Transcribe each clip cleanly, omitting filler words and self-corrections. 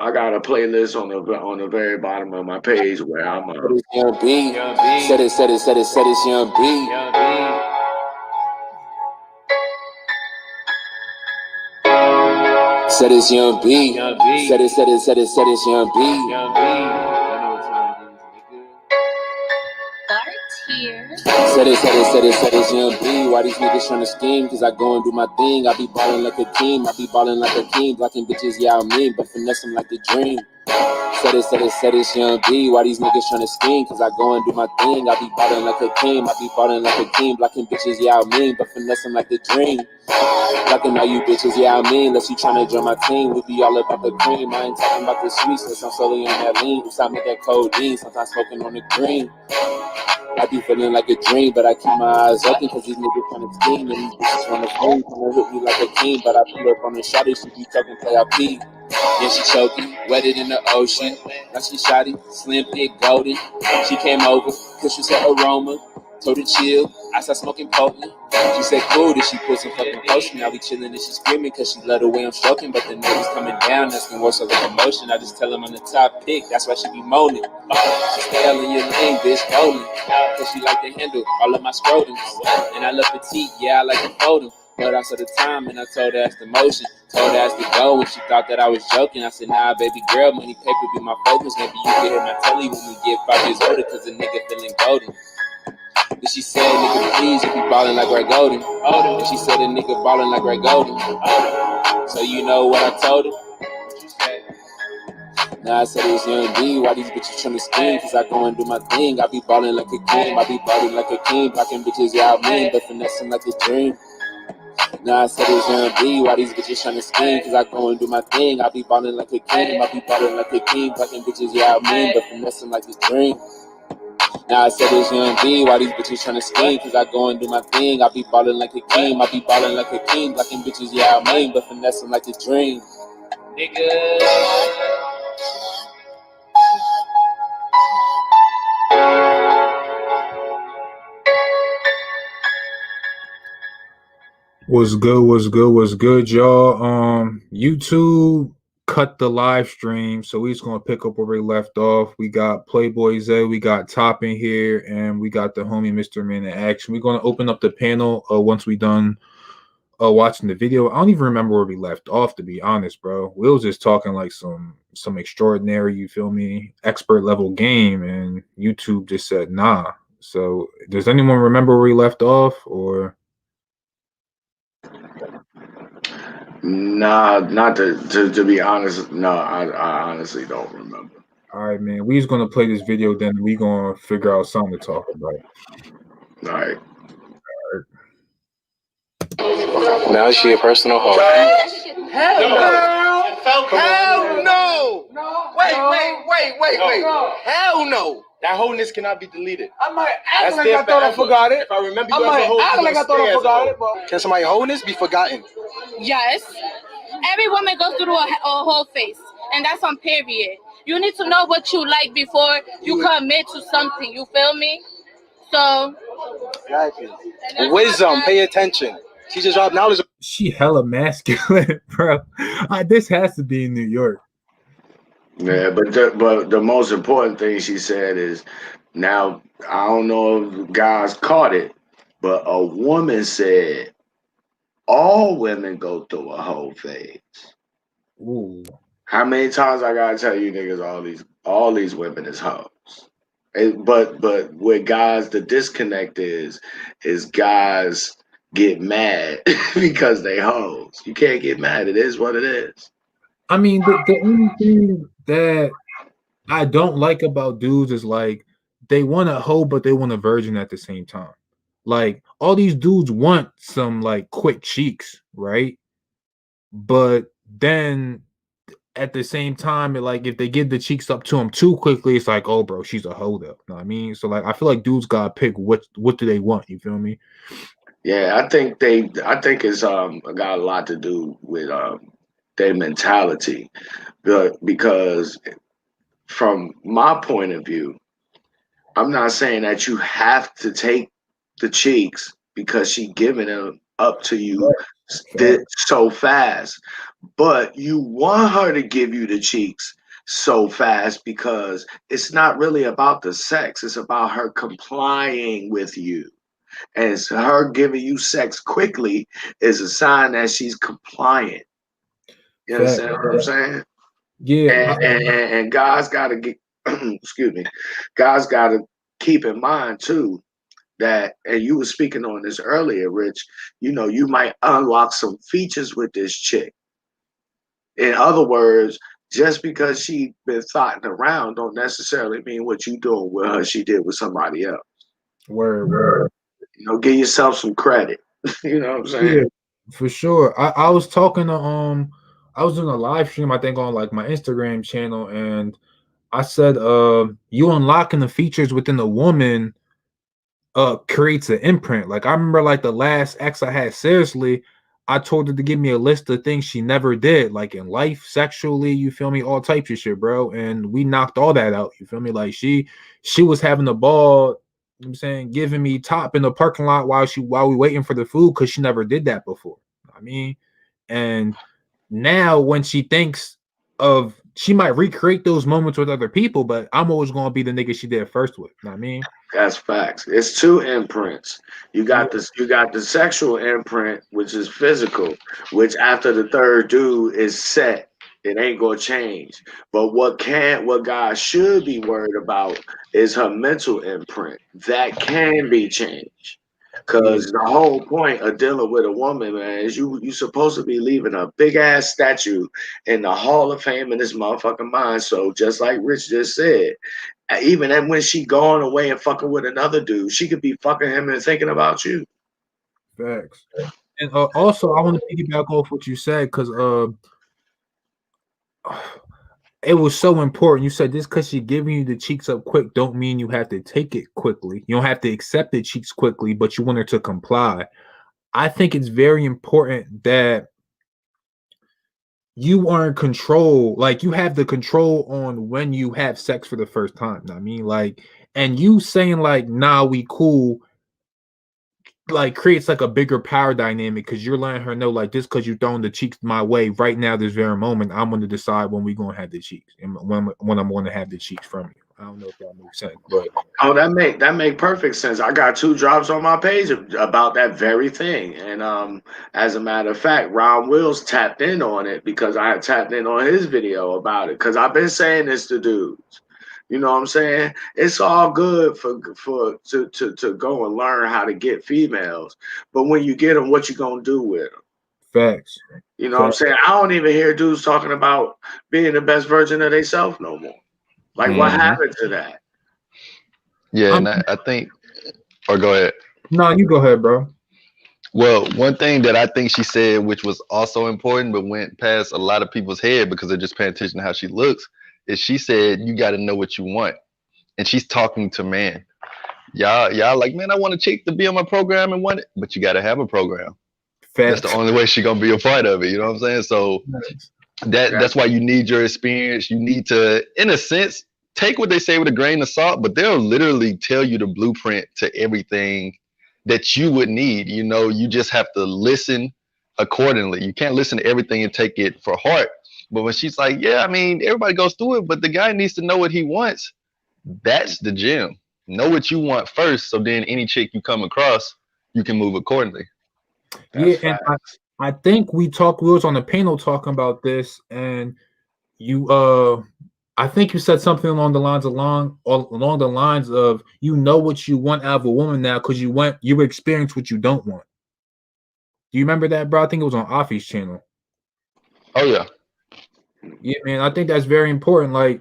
I got a playlist on the very bottom of my page where I'm Young B. Said it's Young B. Said it's Young B. Said it's Young B. Said it's Young B. Why these niggas tryna scheme? Cause I go and do my thing. I be ballin' like a king. I be ballin' like a king. Blocking bitches, yeah, I mean, but finessing like the dream. Said it's Young B. Why these niggas tryna scheme? Cause I go and do my thing. I be ballin' like a king. I be ballin' like a king. Blocking bitches, yeah, I mean, but finessing like the dream. Blocking all you bitches, yeah, I mean, unless you tryna join my team. We be all about the cream. I ain't talking about the sweets, unless I'm solely on that lean. Stop making that codeine. Sometimes smoking on the green. I be feeling like a dream, but I keep my eyes open cause these niggas tryna scheme and these bitches wanna phone, tryna hit me like a king. But I pull up on the shawty, she be talking play out P. Yeah, she choking, wetted in the ocean. Now she shotty, slim, thick, golden. She came over, cause she said aroma. Told her chill, I started smoking potent. She said cool, then she put some fucking potion. Now we chillin' and she screaming cause she love the way I'm stroking. But the niggas coming down, asking what's up with emotion. I just tell them I'm the top pick, that's why she be moaning. She stay all in your lane, bitch, golden. Cause she like to handle all of my scrotums. And I love petite, yeah, I like to fold them. But I saw the time and I told her that's the motion. Told her that's the go and she thought that I was joking. I said, nah, baby girl, money paper be my focus. Maybe you can hear my telly when we get 5 years older cause the nigga feeling golden. Then she said, nigga, please, if you ballin' like Greg Golden. And she said, a nigga ballin' like Greg Golden. So you know what I told her? What you said? Nah, I said it was Young B. Why these bitches tryna scheme? Cause I go and do my thing. I be ballin' like a king. I be ballin' like a king. Blocking bitches, yeah, I mean, but finessing like a dream. Nah, I said it's Young B. Why these bitches tryna scheme? Cause I go and do my thing. I be ballin' like a king. I be ballin' like a king. Blocking bitches, yeah, I mean, but finessing like a dream. Now I said it's Young B. Why these bitches tryna scheme? Cause I go and do my thing. I be ballin' like a king. I be ballin' like a king. Blocking bitches, yeah, I mean, but finessing like a dream. Nigga. What's good, y'all? YouTube cut the live stream, so we're just gonna pick up where we left off. We got Playboy Z, we got Top in here, and we got the homie Mr. Man in action. We're gonna open up the panel once we done watching the video. I don't even remember where we left off, to be honest, bro. We was just talking like some extraordinary, you feel me, expert level game, and YouTube just said nah. So does anyone remember where we left off, or? Nah, not to be honest. No, I honestly don't remember. All right, man. We just gonna play this video, then we gonna figure out something to talk about. All right. Now she a personal hoe. Hell no! Wait. Hell no! That wholeness cannot be deleted. I might act like I thought I forgot it. If I remember you as a whole, act like I thought I forgot it. But can somebody's wholeness be forgotten? Yes. Every woman goes through a whole phase, and that's on period. You need to know what you like before you commit to something. You feel me? So. Exactly. Wisdom. Pay attention. She just dropped knowledge. She hella masculine, bro. This has to be in New York. Yeah, but the most important thing she said is, now I don't know if guys caught it, but a woman said all women go through a whole phase. Ooh. How many times I gotta tell you niggas all these women is hoes? But with guys, the disconnect is guys get mad because they hoes. You can't get mad. It is what it is. I mean, the only thing that I don't like about dudes is like they want a hoe, but they want a virgin at the same time. Like all these dudes want some like quick cheeks, right? But then at the same time, like if they give the cheeks up to them too quickly, it's like, oh, bro, she's a hoe, though. You know what I mean? So like, I feel like dudes gotta pick what do they want. You feel me? Yeah, I think it's got a lot to do with their mentality, because from my point of view, I'm not saying that you have to take the cheeks because she giving them up to you so fast, but you want her to give you the cheeks so fast because it's not really about the sex. It's about her complying with you. And so her giving you sex quickly is a sign that she's compliant. You Fact. understand what I'm saying? Yeah. And guys got to get, excuse me, guys got to keep in mind too that, and you were speaking on this earlier, Rich, you know, you might unlock some features with this chick. In other words, just because she been thotting around don't necessarily mean what you doing with her she did with somebody else. Word. You know, give yourself some credit. You know what I'm saying? Yeah, for sure. I was talking to I was doing a live stream, I think, on like my Instagram channel, and I said, you unlocking the features within a woman creates an imprint. Like I remember like the last ex I had, seriously, I told her to give me a list of things she never did, like in life, sexually, you feel me, all types of shit, bro. And we knocked all that out. You feel me? Like she was having the ball, you know what I'm saying, giving me top in the parking lot while we waiting for the food because she never did that before. I mean, and now when she thinks of, she might recreate those moments with other people, but I'm always gonna be the nigga she did first with. You know what I mean? That's facts. It's two imprints. You Yeah, got this. You got the sexual imprint, which is physical, which after the third dude is set, it ain't gonna change. But what guys should be worried about is her mental imprint. That can be changed. yeah, Cause the whole point of dealing with a woman, man, is you supposed to be leaving a big ass statue in the Hall of Fame in this motherfucking mind. So just like Rich just said, even when she going away and fucking with another dude, she could be fucking him and thinking about you. facts. And also, I want to piggyback off what you said because it was so important. You said this because she's giving you the cheeks up quick, don't mean you have to take it quickly. You don't have to accept the cheeks quickly, but you want her to comply. I think it's very important that you are in control, like you have the control on when you have sex for the first time. I mean, like, and you saying like, nah, we cool, like creates like a bigger power dynamic because you're letting her know like this because you're throwing the cheeks my way right now, this very moment. I'm going to decide when we're going to have the cheeks and when I'm going to have the cheeks from you. I don't know if that makes sense, but Oh, that make perfect sense. I got two drops on my page about that very thing, and as a matter of fact, Ron Wills tapped in on it because I had tapped in on his video about it. Because I've been saying this to dudes. You know what I'm saying? It's all good to go and learn how to get females, but when you get them, what you gonna do with them? facts. You know what I'm Facts. saying? I don't even hear dudes talking about being the best version of themselves no more. Like, what Hmm. happened to that? Yeah, I'm and I think, or go ahead. no, you go ahead, bro. Well, one thing that I think she said, which was also important, but went past a lot of people's head because they're just paying attention to how she looks, is she said you got to know what you want, and she's talking to men. Y'all like, man, I want a chick to be on my program and want it, but you got to have a program. That's the Facts. only way she gonna be a part of it. You know what I'm saying? So Facts. that's why you need your experience. You need to, in a sense, take what they say with a grain of salt, but they'll literally tell you the blueprint to everything that you would need. You know, you just have to listen accordingly. You can't listen to everything and take it for heart. But when she's like, yeah, I mean, everybody goes through it, but the guy needs to know what he wants. That's the gem. Know what you want first, so then any chick you come across, you can move accordingly. Yeah, That's and facts. I think we was on the panel talking about this, and you I think you said something along the lines of you know what you want out of a woman now because you experience what you don't want. Do you remember that, bro? I think it was on Afi's channel. Oh yeah. Yeah, man, I think that's very important. Like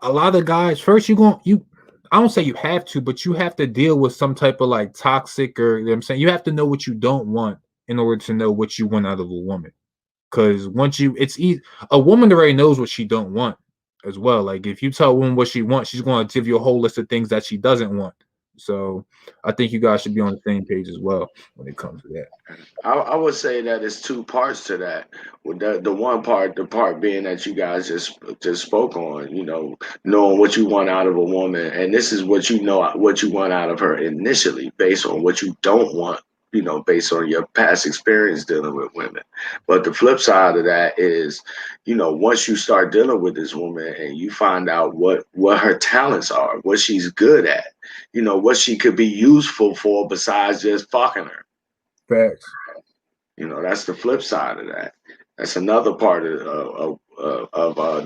a lot of guys, first you I don't say you have to, but you have to deal with some type of like toxic, or you know what I'm saying, you have to know what you don't want in order to know what you want out of a woman. Because once it's easy, a woman already knows what she don't want as well. Like if you tell a woman what she wants, she's going to give you a whole list of things that she doesn't want. So I think you guys should be on the same page as well when it comes to that. I would say that it's two parts to that. With the one part, the part being that you guys just spoke on, you know, knowing what you want out of a woman, and this is what you know what you want out of her initially, based on what you don't want. you know, based on your past experience dealing with women. But the flip side of that is, you know, once you start dealing with this woman and you find out what her talents are, what she's good at, you know, what she could be useful for besides just fucking her. Facts. You know, that's the flip side of that. That's another part of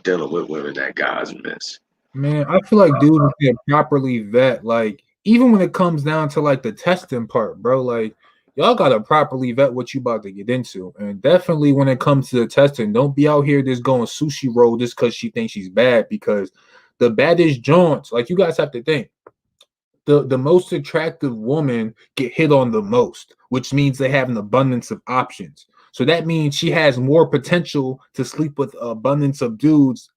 dealing with women that guys miss. Man, I feel like dudes need to properly vet, like, even when it comes down to like the testing part, bro. Like, y'all gotta properly vet what you about to get into. And definitely when it comes to the testing, don't be out here just going sushi roll just because she thinks she's bad, because the baddest joints, like, you guys have to think. The most attractive woman get hit on the most, which means they have an abundance of options. So that means she has more potential to sleep with an abundance of dudes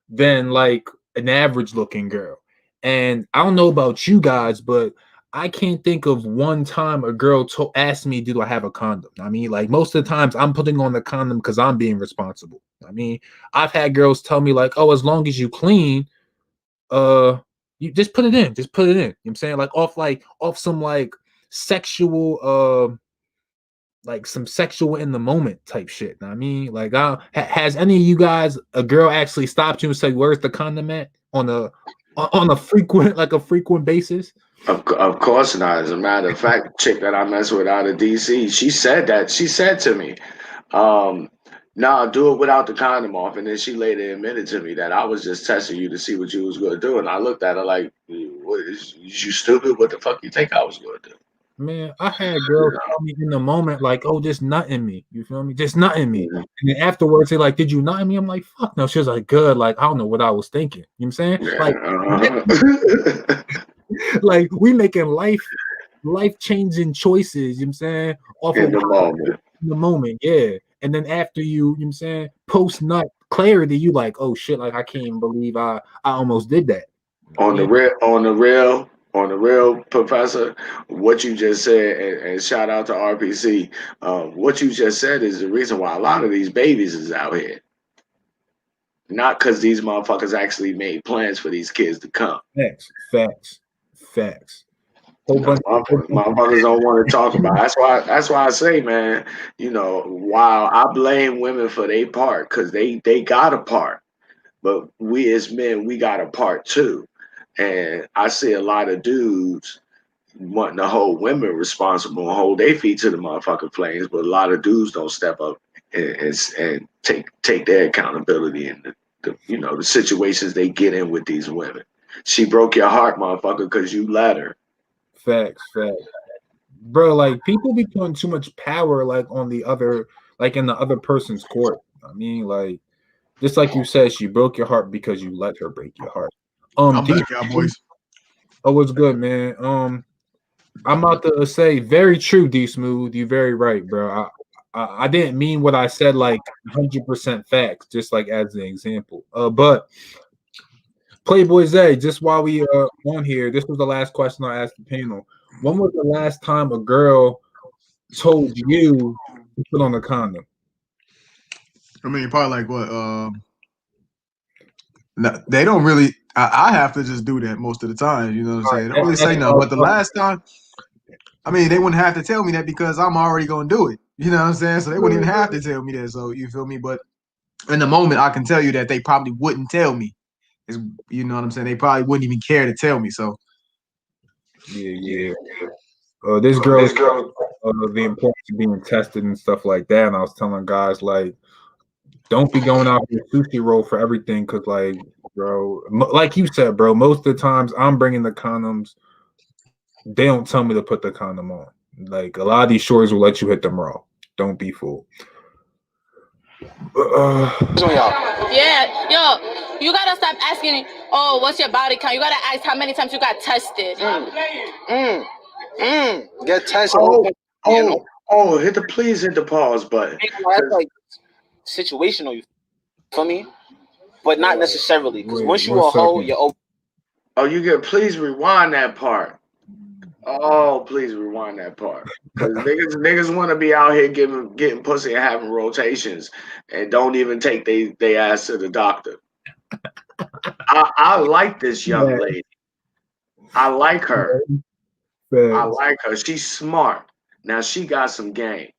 than like an average looking girl. And I don't know about you guys, but I can't think of one time a girl asked me, do I have a condom? I mean, like, most of the times I'm putting on the condom because I'm being responsible. I mean, I've had girls tell me like, oh, as long as you clean, you just put it in. Just put it in. You know what I'm saying? Like off some like sexual like some sexual in the moment type shit. I mean, like, has any of you guys, a girl actually stopped you and said, "Where's the condom at?" on a frequent basis? Of course not. As a matter of fact, chick that I mess with out of DC, she said that. She said to me, "Nah, do it without the condom off." And then she later admitted to me that I was just testing you to see what you was going to do. And I looked at her like, "What is you stupid? What the fuck you think I was going to do?" Man, I had girls tell me in the moment, like, "Oh, just nut in me." You feel me? Just nut in me. Mhm. And then afterwards, they like, "Did you nut in me?" I'm like, "Fuck no." She was like, "Good." Like, I don't know what I was thinking. You know what I'm saying? Like, Yeah, like, we making life changing choices. You know what I'm saying? Off in of the moment. in the moment, yeah. And then after you know what I'm saying, post nut clarity, you like, oh shit, like, I can't even believe I almost did that. I On the mean, real, Professor, what you just said, and shout out to RPC. What you just said is the reason why a lot of these babies is out here. Not because these motherfuckers actually made plans for these kids to come. facts. You Whole know, bunch, whole bunch of motherfuckers don't want to talk about it. That's why I say, man, you know, while I blame women for their part, because they got a part, but we as men, we got a part too. And I see a lot of dudes wanting to hold women responsible and hold their feet to the motherfucking flames, but a lot of dudes don't step up and take their accountability in the you know the situations they get in with these women. She broke your heart, motherfucker, because you let her. facts. Bro, like, people be putting too much power like on the other, like, in the other person's court. I mean, like, just like you said, she broke your heart because you let her break your heart. I'm D, back, Cowboys. oh, what's good, man? I'm about to say, very true, D Smooth. You're very right, bro. I didn't mean what I said, like, 100% facts, just like as an example. But Playboy Zay, just while we on here, this was the last question I asked the panel. When was the last time a girl told you to put on a condom? I mean, probably like what? No, they don't really. I have to just do that most of the time. You know what I'm saying? They don't really say nothing. But the last time, I mean, they wouldn't have to tell me that because I'm already gonna do it. You know what I'm saying? So they wouldn't even have to tell me that. So you feel me? But in the moment, I can tell you that they probably wouldn't tell me. You know what I'm saying? They probably wouldn't even care to tell me. So Yeah. This girl, the importance of being tested and stuff like that. And I was telling guys, like, don't be going out here sushi roll for everything, because, like, bro, like you said, bro, most of the times I'm bringing the condoms. They don't tell me to put the condom on. Like, a lot of these shorts will let you hit them raw. Don't be fooled. Yeah, yo, you gotta stop asking, oh, what's your body count? You gotta ask how many times you got tested. get tested. Please hit the pause button. That's like situational, you feel me? But not necessarily, because once you a hoe, you're open. Oh, please rewind that part. Oh, please rewind that part. Because niggas want to be out here getting pussy and having rotations and don't even take they ass to the doctor. I like this young lady. I like her. I like her. She's smart. Now she got some game.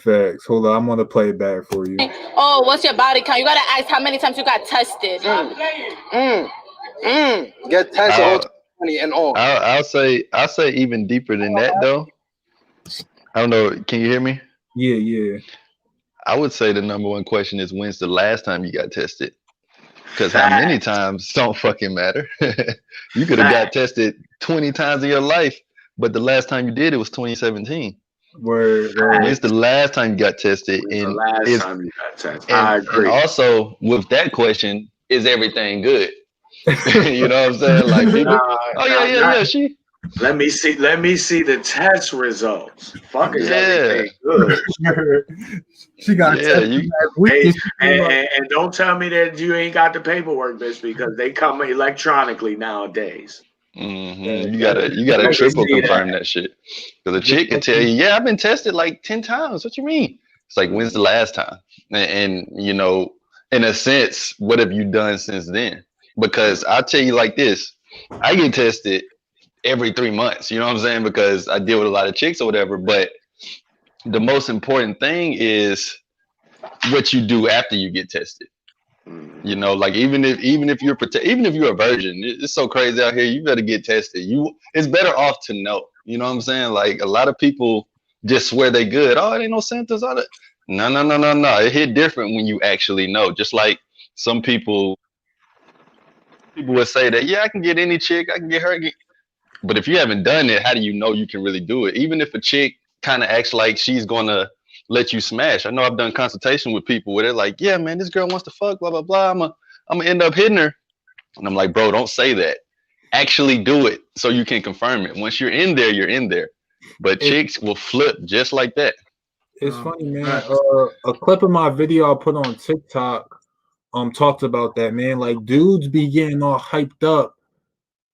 Facts. Hold on, I'm gonna play it back for you. Oh, what's your body count? You gotta ask how many times you got tested. Get tested all 20 and all. I'll say even deeper than that though. I don't know. Can you hear me? Yeah. I would say the number one question is when's the last time you got tested? Because how many times don't fucking matter. You could have got tested 20 times in your life, but the last time you did it was 2017. Word. When's the last time you got tested? The last time you got tested. I agree. And also with that question, is everything good? You know what I'm saying? Like people, she. Let me see the test results. Fuck is everything good? She got tested and don't tell me that you ain't got the paperwork, bitch, because they come electronically nowadays. Mm-hmm. You gotta triple confirm that shit. Because a chick can tell you, I've been tested like 10 times. What you mean? It's like, when's the last time? And you know, in a sense, what have you done since then? Because I'll tell you like this, I get tested every 3 months, you know what I'm saying? Because I deal with a lot of chicks or whatever. But the most important thing is what you do after you get tested. You know, like even if you're a virgin, it's so crazy out here. You better get tested. It's better off to know. You know what I'm saying? Like a lot of people just swear they good. Oh, it ain't no symptoms. No. It hit different when you actually know. Just like some people would say that, I can get any chick, I can get her. But if you haven't done it, how do you know you can really do it? Even if a chick kind of acts like she's gonna let you smash. I know I've done consultation with people where they're like, yeah, man, this girl wants to fuck, blah, blah, blah. I'm gonna end up hitting her. And I'm like, bro, don't say that. Actually do it so you can confirm it. Once you're in there, you're in there. But chicks will flip just like that. It's funny, man. A clip of my video I put on TikTok talked about that, man. Like dudes be getting all hyped up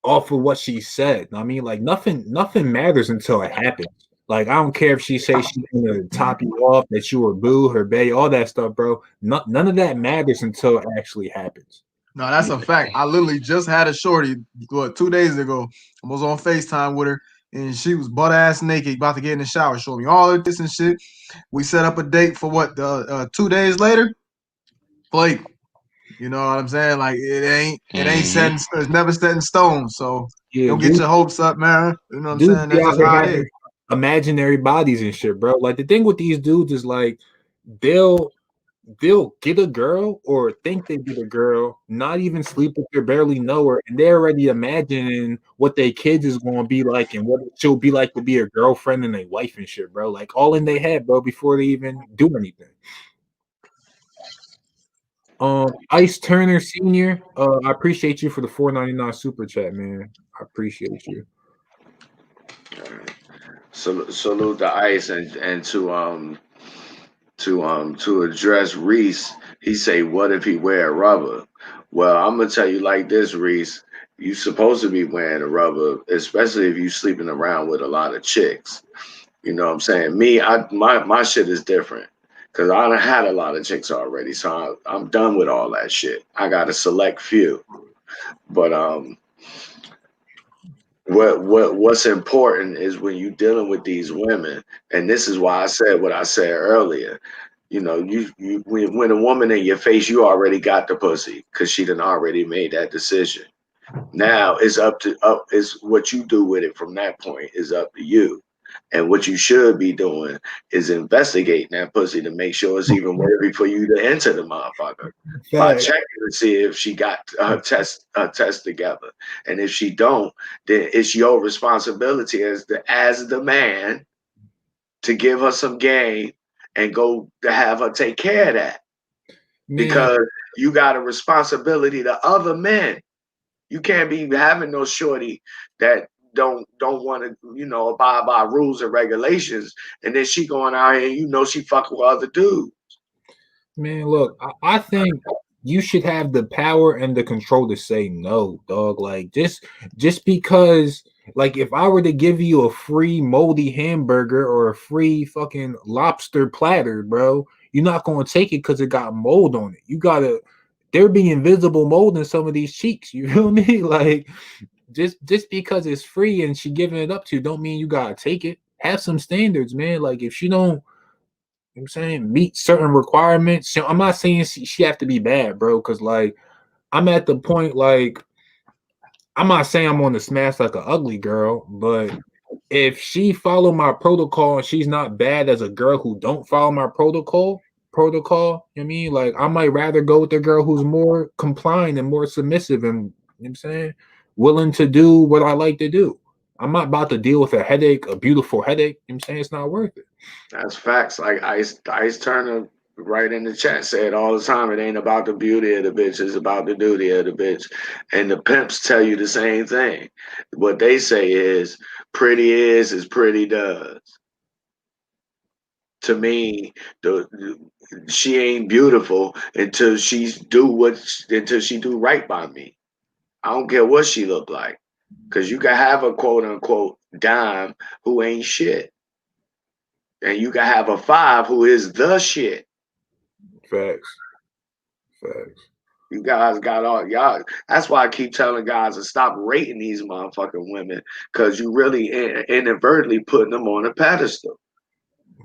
off of what she said. I mean, like nothing matters until it happens. Like I don't care if she say she's gonna top you off, that you were boo, her bae, all that stuff, bro. None of that matters until it actually happens. No, that's a fact. I literally just had a shorty 2 days ago. I was on FaceTime with her, and she was butt ass naked, about to get in the shower, showing me all of this and shit. We set up a date for 2 days later. Blake, you know what I'm saying? Like it ain't set. It's never set in stone. So don't get your hopes up, man. You know what I'm saying? That's just how it is. Imaginary bodies and shit, bro. Like the thing with these dudes is like they'll get a girl or think they get a girl, not even sleep with her, barely know her, and they're already imagining what their kids is going to be like and what she'll be like to be a girlfriend and a wife and shit, bro. Like all in their head, bro, before they even do anything. Ice Turner Sr., I appreciate you for the $4.99 super chat, man. I appreciate you. All right. Salute the Ice and to address Reese, he say, what if he wear rubber? Well, I'm gonna tell you like this, Reese. You supposed to be wearing a rubber, especially if you sleeping around with a lot of chicks. You know what I'm saying? Me, my shit is different because I done had a lot of chicks already, so I'm done with all that shit. I got a select few, but what's important is when you dealing with these women, and this is why I said what I said earlier. You know, when a woman in your face, you already got the pussy because she done already made that decision. Now it's is what you do with it from that point is up to you. And what you should be doing is investigating that pussy to make sure it's even worthy for you to enter the motherfucker. By checking to see if she got her test together. And if she don't, then it's your responsibility as the man to give her some game and go to have her take care of that. Because you got a responsibility to other men. You can't be having no shorty that don't want to, you know, abide by rules and regulations, and then she going out here and you know she fucking with other dudes. Man, look, I think you should have the power and the control to say no, dog. Like just because, like, if I were to give you a free moldy hamburger or a free fucking lobster platter, bro, you're not gonna take it because it got mold on it. There be invisible mold in some of these cheeks. You feel me? Like just because it's free and she giving it up to you, don't mean you gotta take it. have some standards, man. Like if she don't, you know what I'm saying, meet certain requirements. I'm not saying she have to be bad, bro, because like I'm at the point like I'm not saying I'm on the smash like an ugly girl, but if she follow my protocol and she's not bad as a girl who don't follow my protocol, you know what I mean? Like I might rather go with the girl who's more compliant and more submissive and, you know what I'm saying, willing to do what I like to do. I'm not about to deal with a headache, a beautiful headache. You know what I'm saying? It's not worth it. That's facts. Like Ice Turner right in the chat said all the time, it ain't about the beauty of the bitch, it's about the duty of the bitch. And the pimps tell you the same thing. What they say is pretty is pretty does. To me, she ain't beautiful until she do right by me. I don't care what she look like. Cause you can have a quote unquote dime who ain't shit. And you can have a 5 who is the shit. Facts. You guys got all y'all. That's why I keep telling guys to stop rating these motherfucking women, because you really inadvertently putting them on a pedestal.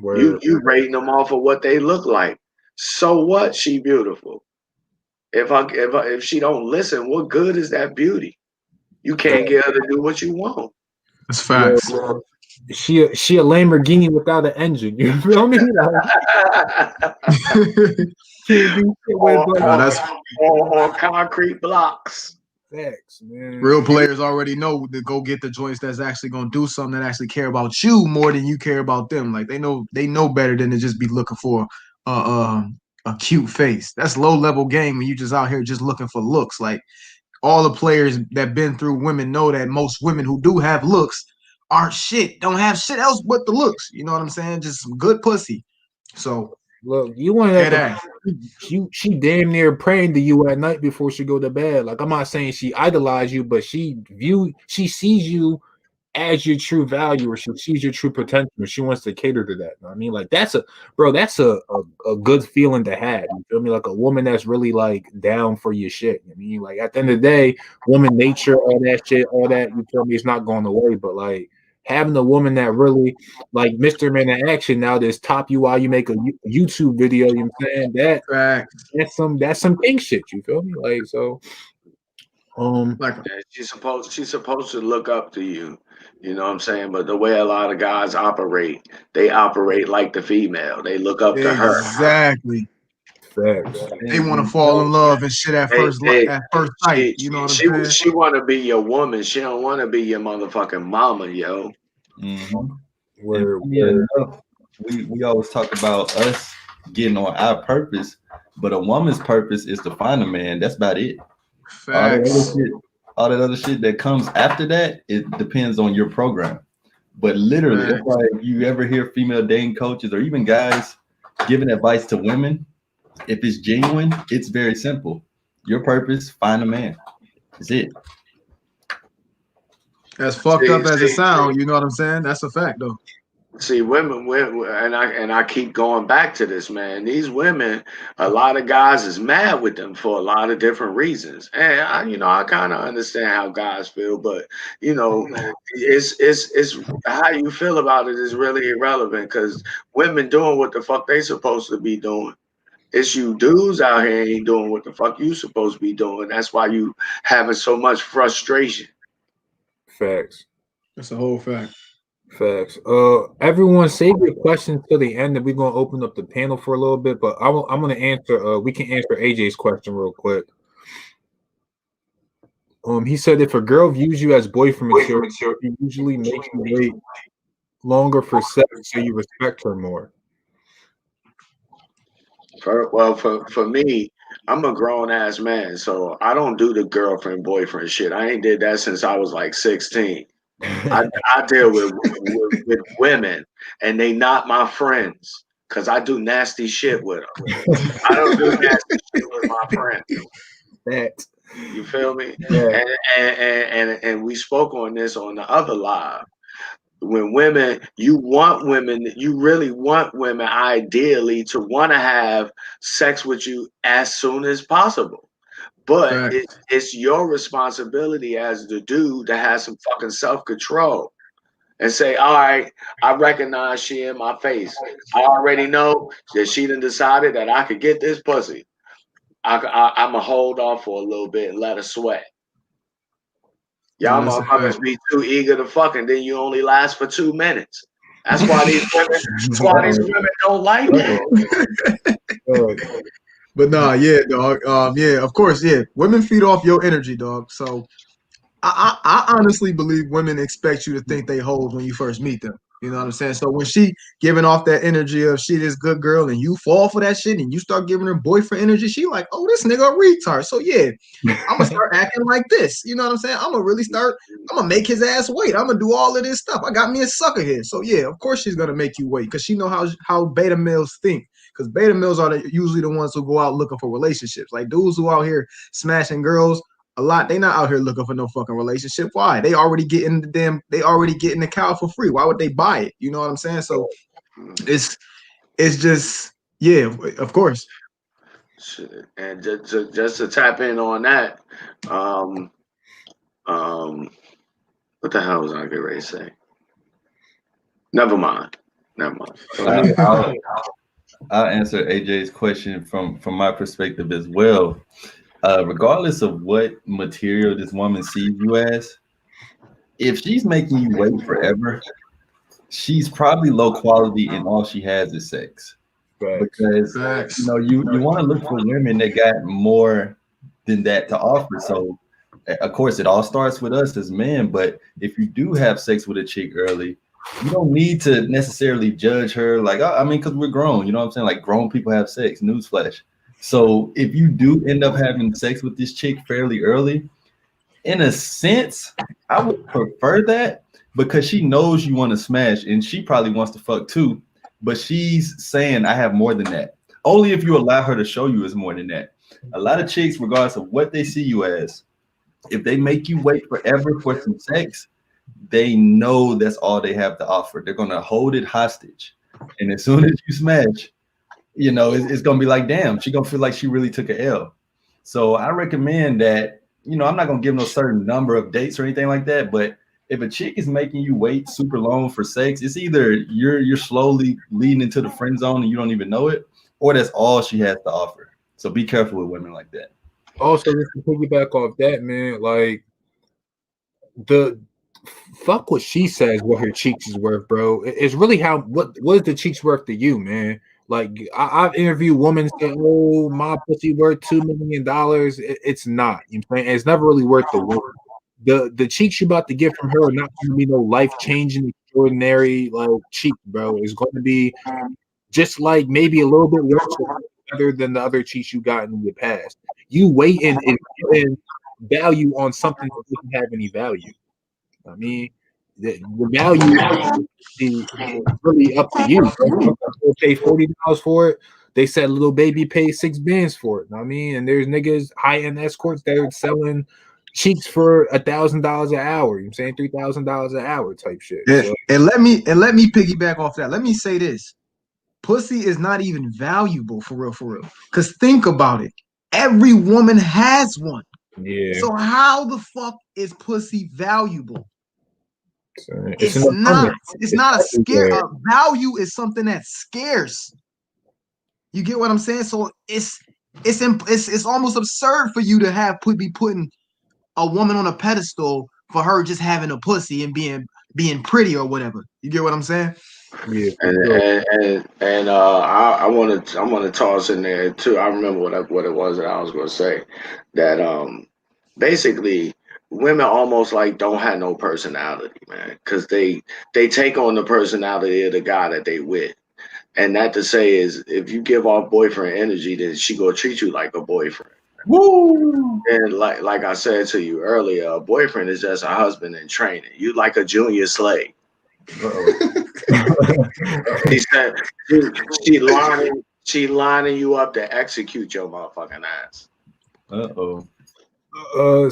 Word. You rating them off of what they look like. So what? She beautiful. If she don't listen, what good is that beauty? You can't get her to do what you want. That's facts. Yeah, she a Lamborghini without an engine. You feel me? On concrete blocks. Facts, man. Real players already know to go get the joints that's actually gonna do something, that actually care about you more than you care about them. Like they know better than to just be looking for a cute face. That's low level game when you just out here just looking for looks. Like all the players that been through women know that most women who do have looks aren't shit. Don't have shit else but the looks. You know what I'm saying? Just some good pussy. So look, you want that she damn near praying to you at night before she go to bed. Like I'm not saying she idolize you, but she sees you as your true value, or she sees your true potential. She wants to cater to that. I mean, like that's a good feeling to have. You feel me? Like a woman that's really like down for your shit. I mean, like at the end of the day, woman nature, all that shit, all that, you feel me, it's not going away. But like having a woman that really like Mr. Man in action now, this top you while you make a YouTube video, you know what I'm saying? That's some pink shit, you feel me? Like so she's supposed to look up to you. You know what I'm saying? But the way a lot of guys operate, they operate like the female. They look up to her. Exactly. Facts. They want to fall in love and shit at first sight. You know what I'm saying? She want to be your woman. She don't want to be your motherfucking mama, yo. Mm-hmm. We always talk about us getting on our purpose, but a woman's purpose is to find a man. That's about it. Facts. All that other shit that comes after that, it depends on your program. But literally, that's why if you ever hear female dating coaches or even guys giving advice to women, if it's genuine, it's very simple. Your purpose, find a man. That's it. As fucked up as it sounds, you know what I'm saying? That's a fact, though. See, women, and I keep going back to this, man. These women, a lot of guys is mad with them for a lot of different reasons, and I kind of understand how guys feel, but it's how you feel about it is really irrelevant, because women doing what the fuck they supposed to be doing. It's you dudes out here ain't doing what the fuck you supposed to be doing. That's why you having so much frustration. Facts. That's a whole fact. Facts. Everyone save your questions till the end, and we're gonna open up the panel for a little bit. But I'm gonna answer. We can answer AJ's question real quick. He said if a girl views you as boyfriend material, she usually makes you wait longer for sex, so you respect her more. For me, I'm a grown ass man, so I don't do the girlfriend boyfriend shit. I ain't did that since I was like 16. I deal with women, and they not my friends, because I do nasty shit with them. I don't do nasty shit with my friends. That you feel me? Yeah. And we spoke on this on the other live. When women, you really want women ideally to want to have sex with you as soon as possible. But it's your responsibility as the dude to have some fucking self-control. and say, all right, I recognize she in my face. I already know that she done decided that I could get this pussy. I'm going to hold off for a little bit and let her sweat. Y'all That's a motherfuckers fact. be too eager to fuck, and then you only last for 2 minutes. That's why these women don't like that. But nah, yeah, dog. Yeah, of course, yeah. Women feed off your energy, dog. So I honestly believe women expect you to think they hoes when you first meet them. You know what I'm saying? So when she giving off that energy of she this good girl and you fall for that shit and you start giving her boyfriend energy, she like, oh, this nigga a retard. So yeah, I'm gonna start acting like this. You know what I'm saying? I'm gonna make his ass wait. I'm gonna do all of this stuff. I got me a sucker here. So yeah, of course she's gonna make you wait because she know how beta males think. Because beta males are usually the ones who go out looking for relationships. Like dudes who out here smashing girls a lot, they not out here looking for no fucking relationship. Why? They already getting the cow for free. Why would they buy it? You know what I'm saying? So it's just yeah, of course. And just to tap in on that, what the hell was I getting ready to say? Never mind. I'll answer AJ's question from my perspective as well. Regardless of what material this woman sees you as, if she's making you wait forever, she's probably low quality and all she has is sex. Because you want to look for women that got more than that to offer. So of course it all starts with us as men, but if you do have sex with a chick early, you don't need to necessarily judge her like, I mean, because we're grown, you know what I'm saying? Like grown people have sex, newsflash. So if you do end up having sex with this chick fairly early, in a sense, I would prefer that because she knows you want to smash and she probably wants to fuck too, but she's saying I have more than that. Only if you allow her to show you is more than that. A lot of chicks, regardless of what they see you as, if they make you wait forever for some sex, they know that's all they have to offer. They're going to hold it hostage. And as soon as you smash, you know, it's going to be like, damn, she's going to feel like she really took an L. So I recommend that, you know, I'm not going to give no certain number of dates or anything like that. But if a chick is making you wait super long for sex, it's either you're slowly leading into the friend zone and you don't even know it, or that's all she has to offer. So be careful with women like that. Also, just to piggyback off that, man, like the fuck what she says what her cheeks is worth, bro. It's really what is the cheeks worth to you, man? Like I've interviewed women say, oh, my pussy worth $2 million. It's not, you know what I'm saying? It's never really worth the work. The cheeks you're about to get from her are not going to be no life-changing, extraordinary like cheeks, bro. It's going to be just like maybe a little bit worse better than the other cheeks you got in your past. You waiting and value on something that doesn't have any value. I mean, the value is really up to you. People pay $40 for it. They said little baby paid $6 bands for it. I mean, and there's niggas high end escorts that are selling cheeks for $1,000 an hour. You know what I'm saying $3,000 an hour type shit. Yeah, so. and let me piggyback off that. Let me say this: pussy is not even valuable for real. Because think about it. Every woman has one. Yeah. So how the fuck is pussy valuable? It's not. It's not a scare. Value is something that's scarce. You get what I'm saying? So it's almost absurd for you to be putting a woman on a pedestal for her just having a pussy and being pretty or whatever. You get what I'm saying? Yeah. And I want to toss in there too. I remember what it was that I was going to say, that basically women almost like don't have no personality, man, because they take on the personality of the guy that they with. And that to say is, if you give off boyfriend energy, then she gonna treat you like a boyfriend. Woo! And like I said to you earlier, a boyfriend is just a husband in training. You like a junior slave. He said she lining you up to execute your motherfucking ass.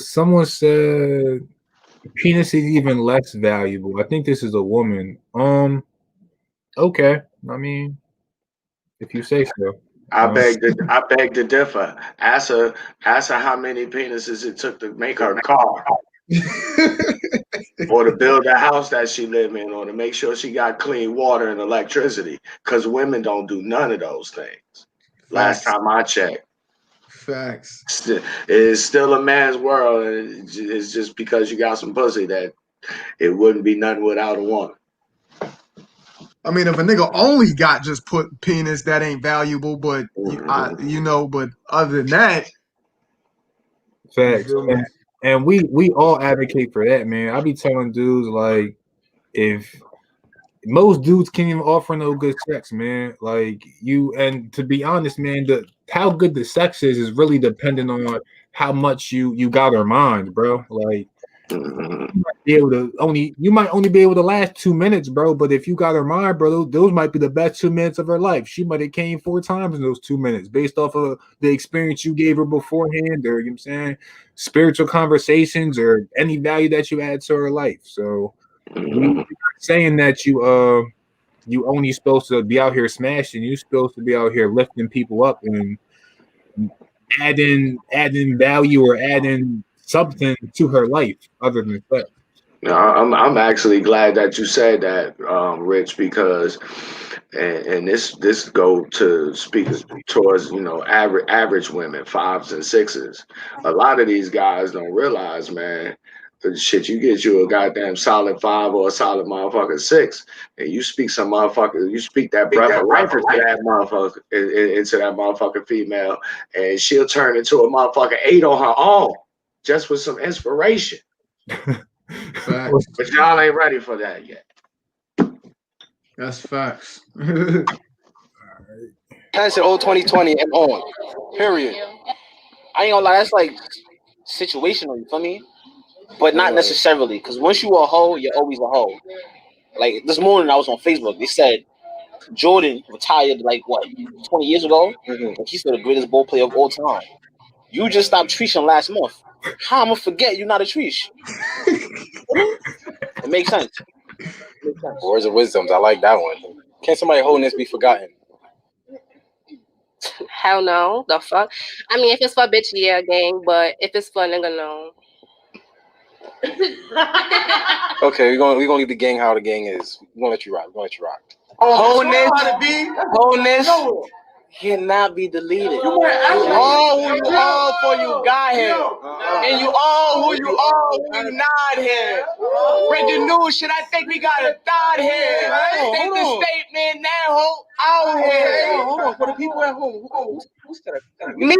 Someone said penis is even less valuable. I think this is a woman. Okay. I mean, if you say so. I beg to differ. Ask her how many penises it took to make her car. or to build a house that she live in, or to make sure she got clean water and electricity. Because women don't do none of those things. Last time I checked. Facts. It's still a man's world, and it's just because you got some pussy that it wouldn't be nothing without a woman. I mean, if a nigga only got just put penis, that ain't valuable. But but other than that, facts. And we all advocate for that, man. I be telling dudes like, if most dudes can't even offer no good sex, man. Like and to be honest, man, how good the sex is really dependent on how much you got her mind, bro. Like you might only be able to last 2 minutes, bro. But if you got her mind, bro, those might be the best 2 minutes of her life. She might have came 4 times in those 2 minutes based off of the experience you gave her beforehand, or you know what I'm saying, spiritual conversations, or any value that you add to her life. So we're not saying that you only supposed to be out here smashing. You're supposed to be out here lifting people up and adding value or adding something to her life other than sex. I'm actually glad that you said that, Rich, because and this go to speak towards average women, 5s and 6s. A lot of these guys don't realize, man. Shit, you get you a goddamn solid 5 or a solid motherfucking 6, and you speak that breath of life into that motherfucker, into that motherfucking female, and she'll turn into a motherfucking 8 on her own, just with some inspiration. facts. But y'all ain't ready for that yet. That's facts. Pass it all 2020 and on. Period. I ain't gonna lie, that's like situational, you feel me? But not necessarily, because once you a hoe, you're always a hoe. Like this morning, I was on Facebook. They said Jordan retired 20 years ago, and he's still the greatest ball player of all time. You just stopped treaching last month. How I'm gonna forget you're not a treach? It makes sense. Words of wisdoms. I like that one. Can't somebody holiness be forgotten? Hell no. The fuck? I mean, if it's for bitch, yeah, gang. But if it's for nigga, no. Okay, we're gonna leave the gang how the gang is. We're gonna let you rock. Wholeness cannot be deleted. You all who you are for you got here, and you all who you are when you not here. Breaking news, shit. I think we got a thought here. Take the statement now, out here. Hold on, for the people at home. Who's that? Me,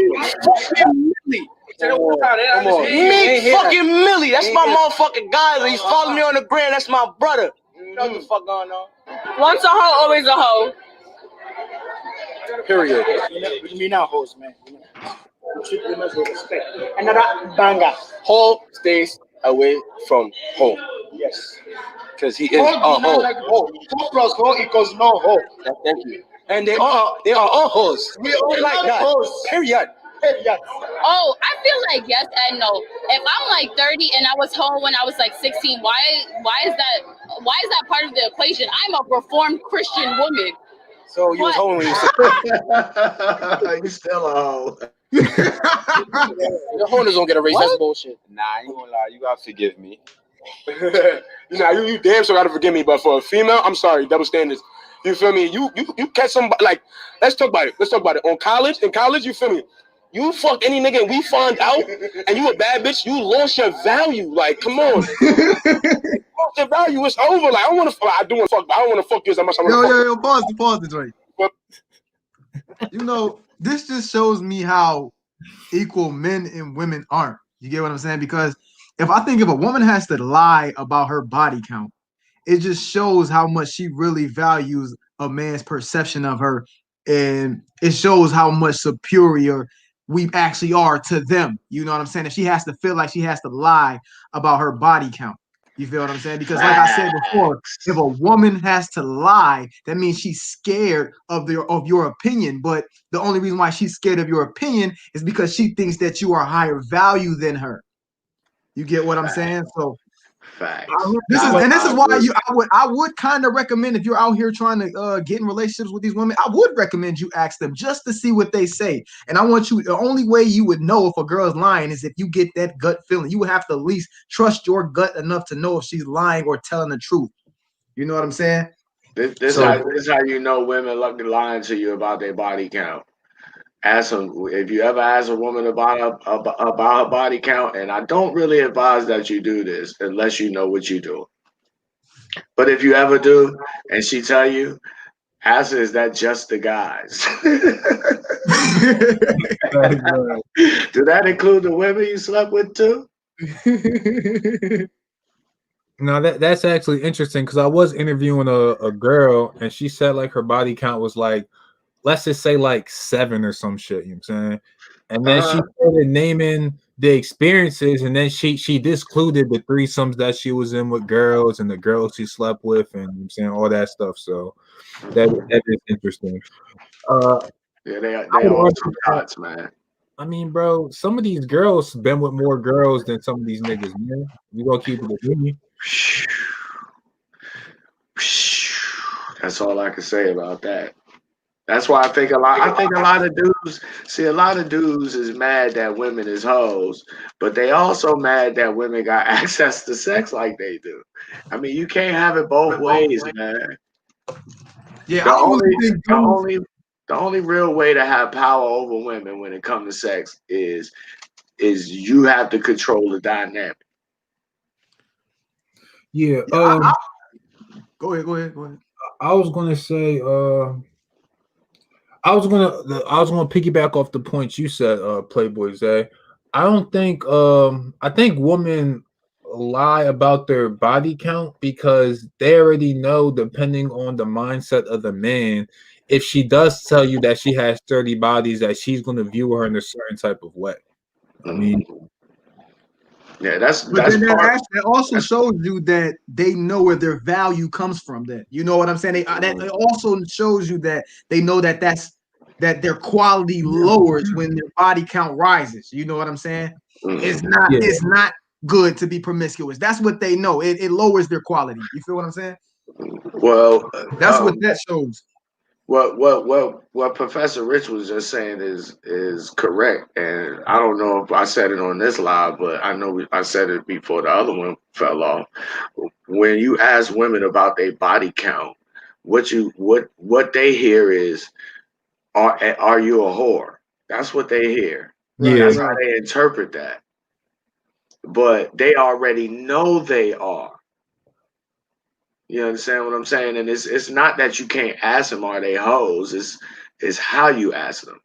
fucking Millie. Me, fucking Millie. That's my motherfucking guy. He's following me on the gram. That's my brother. You know what the fuck going on? Once a hoe, always a hoe. Period. We now hoes, man. Treat women with respect. Another banger. Hoe stays away from home. Yes. Because he is a hoe. Like hoe. Hoe plus hoe equals no hoe. Thank you. And they are all hoes. We all like that. Hoes. Period. Oh, I feel like yes and no. If I'm like 30 and I was home when I was like 16, why is that part of the equation? I'm a reformed Christian woman. So you was home when you You still a hoe. Your homies don't get erased. That's bullshit. Nah, I ain't gonna lie. You gotta forgive me. You damn sure gotta forgive me. But for a female, I'm sorry. Double standards. You feel me? You catch somebody like. Let's talk about it. In college, you feel me? You fuck any nigga and we find out, and you a bad bitch. You lost your value. Like, come on. Lost your value. It's over. Like, I do want to fuck, but I don't want to fuck you as much. Yo, pause the joint. This just shows me how equal men and women aren't. You get what I'm saying? Because if a woman has to lie about her body count, it just shows how much she really values a man's perception of her, and it shows how much superior we actually are to them. You know what I'm saying? If she has to feel like she has to lie about her body count. You feel what I'm saying? Because like I said before, if a woman has to lie, that means she's scared of your opinion. But the only reason why she's scared of your opinion is because she thinks that you are higher value than her. You get what I'm saying? So Facts. This is why I would kind of recommend, if you're out here trying to get in relationships with these women, I would recommend you ask them just to see what they say. And I want you, the only way you would know if a girl is lying is if you get that gut feeling. You would have to at least trust your gut enough to know if she's lying or telling the truth. You know what I'm saying? This is how you know women lying to you about their body count. Ask them, if you ever ask a woman about her body count, and I don't really advise that you do this unless you know what you do. But if you ever do, and she tell you, ask her, is that just the guys? Do that include the women you slept with too? No, that's actually interesting because I was interviewing a girl and she said like her body count was like, let's just say like 7 or some shit, you know what I'm saying? And then she started naming the experiences, and then she discluded the threesomes that she was in with girls and the girls she slept with, and you know what I'm saying, all that stuff. So that is interesting. Yeah, they are some shots, man. I mean, bro, some of these girls been with more girls than some of these niggas, man. You gonna keep it with me. That's all I can say about that. That's why I think a lot of dudes is mad that women is hoes, but they also mad that women got access to sex like they do. I mean, you can't have it both ways, man. Yeah, the only real way to have power over women when it comes to sex is you have to control the dynamic. Yeah. Go ahead. I was gonna say, I was gonna piggyback off the points you said, Playboy Zay. I think women lie about their body count because they already know, depending on the mindset of the man, if she does tell you that she has 30 bodies, that she's gonna view her in a certain type of way. I mean, yeah, that also shows you that they know where their value comes from. That, you know what I'm saying? That also shows you that they know that their quality lowers when their body count rises. You know what I'm saying? It's not good to be promiscuous. That's what they know. It lowers their quality. You feel what I'm saying? Well, that's what that shows. What Professor Rich was just saying is correct, and I don't know if I said it on this live, but I know I said it before the other one fell off. When you ask women about their body count, what they hear is, are you a whore? That's what they hear. That's how they interpret that. But they already know they are. You understand what I'm saying? And it's not that you can't ask them, are they hoes? It's how you ask them.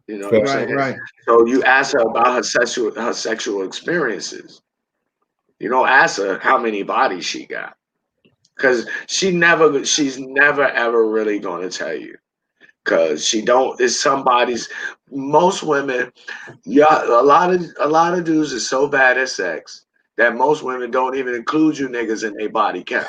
You know what I'm saying? Right. So you ask her about her sexual experiences. You don't ask her how many bodies she got. Because she's never ever really gonna tell you. Because most women, a lot of dudes are so bad at sex that most women don't even include you niggas in their body count.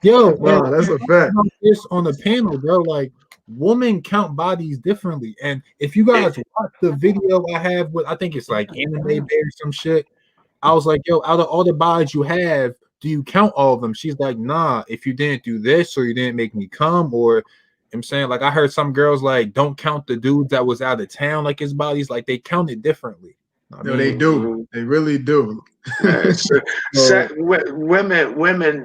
Yo, that's a fact. This on the panel, bro. Like, women count bodies differently, and if you guys watch the video I have with, I think it's like Anime Bear or some shit. I was like, yo, out of all the bodies you have, do you count all of them? She's like, nah. If you didn't do this, or you didn't make me come, or I'm saying, like, I heard some girls like don't count the dudes that was out of town, like his bodies, like they count it differently. No, they do. They really do.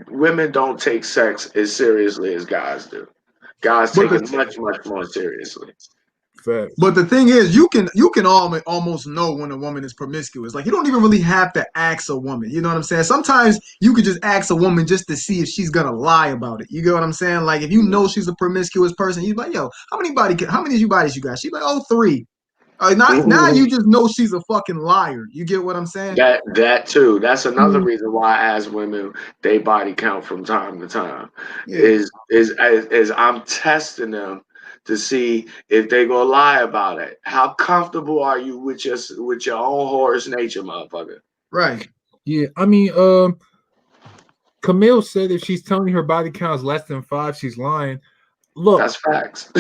Women don't take sex as seriously as guys do. Guys take it much more seriously. But the thing is, you can almost know when a woman is promiscuous. Like, you don't even really have to ask a woman. You know what I'm saying? Sometimes you could just ask a woman just to see if she's gonna lie about it. You get what I'm saying? Like, if you know she's a promiscuous person, you're like, yo, how many bodies you got? She's like, oh, 3. Now you just know she's a fucking liar. You get what I'm saying? That too. That's another reason why I ask women they body count from time to time. Is I'm testing them to see if they gonna lie about it. How comfortable are you with your own whore's nature, motherfucker? Right. Yeah. I mean, Camille said if she's telling you her body count is less than 5, she's lying. Look, that's facts.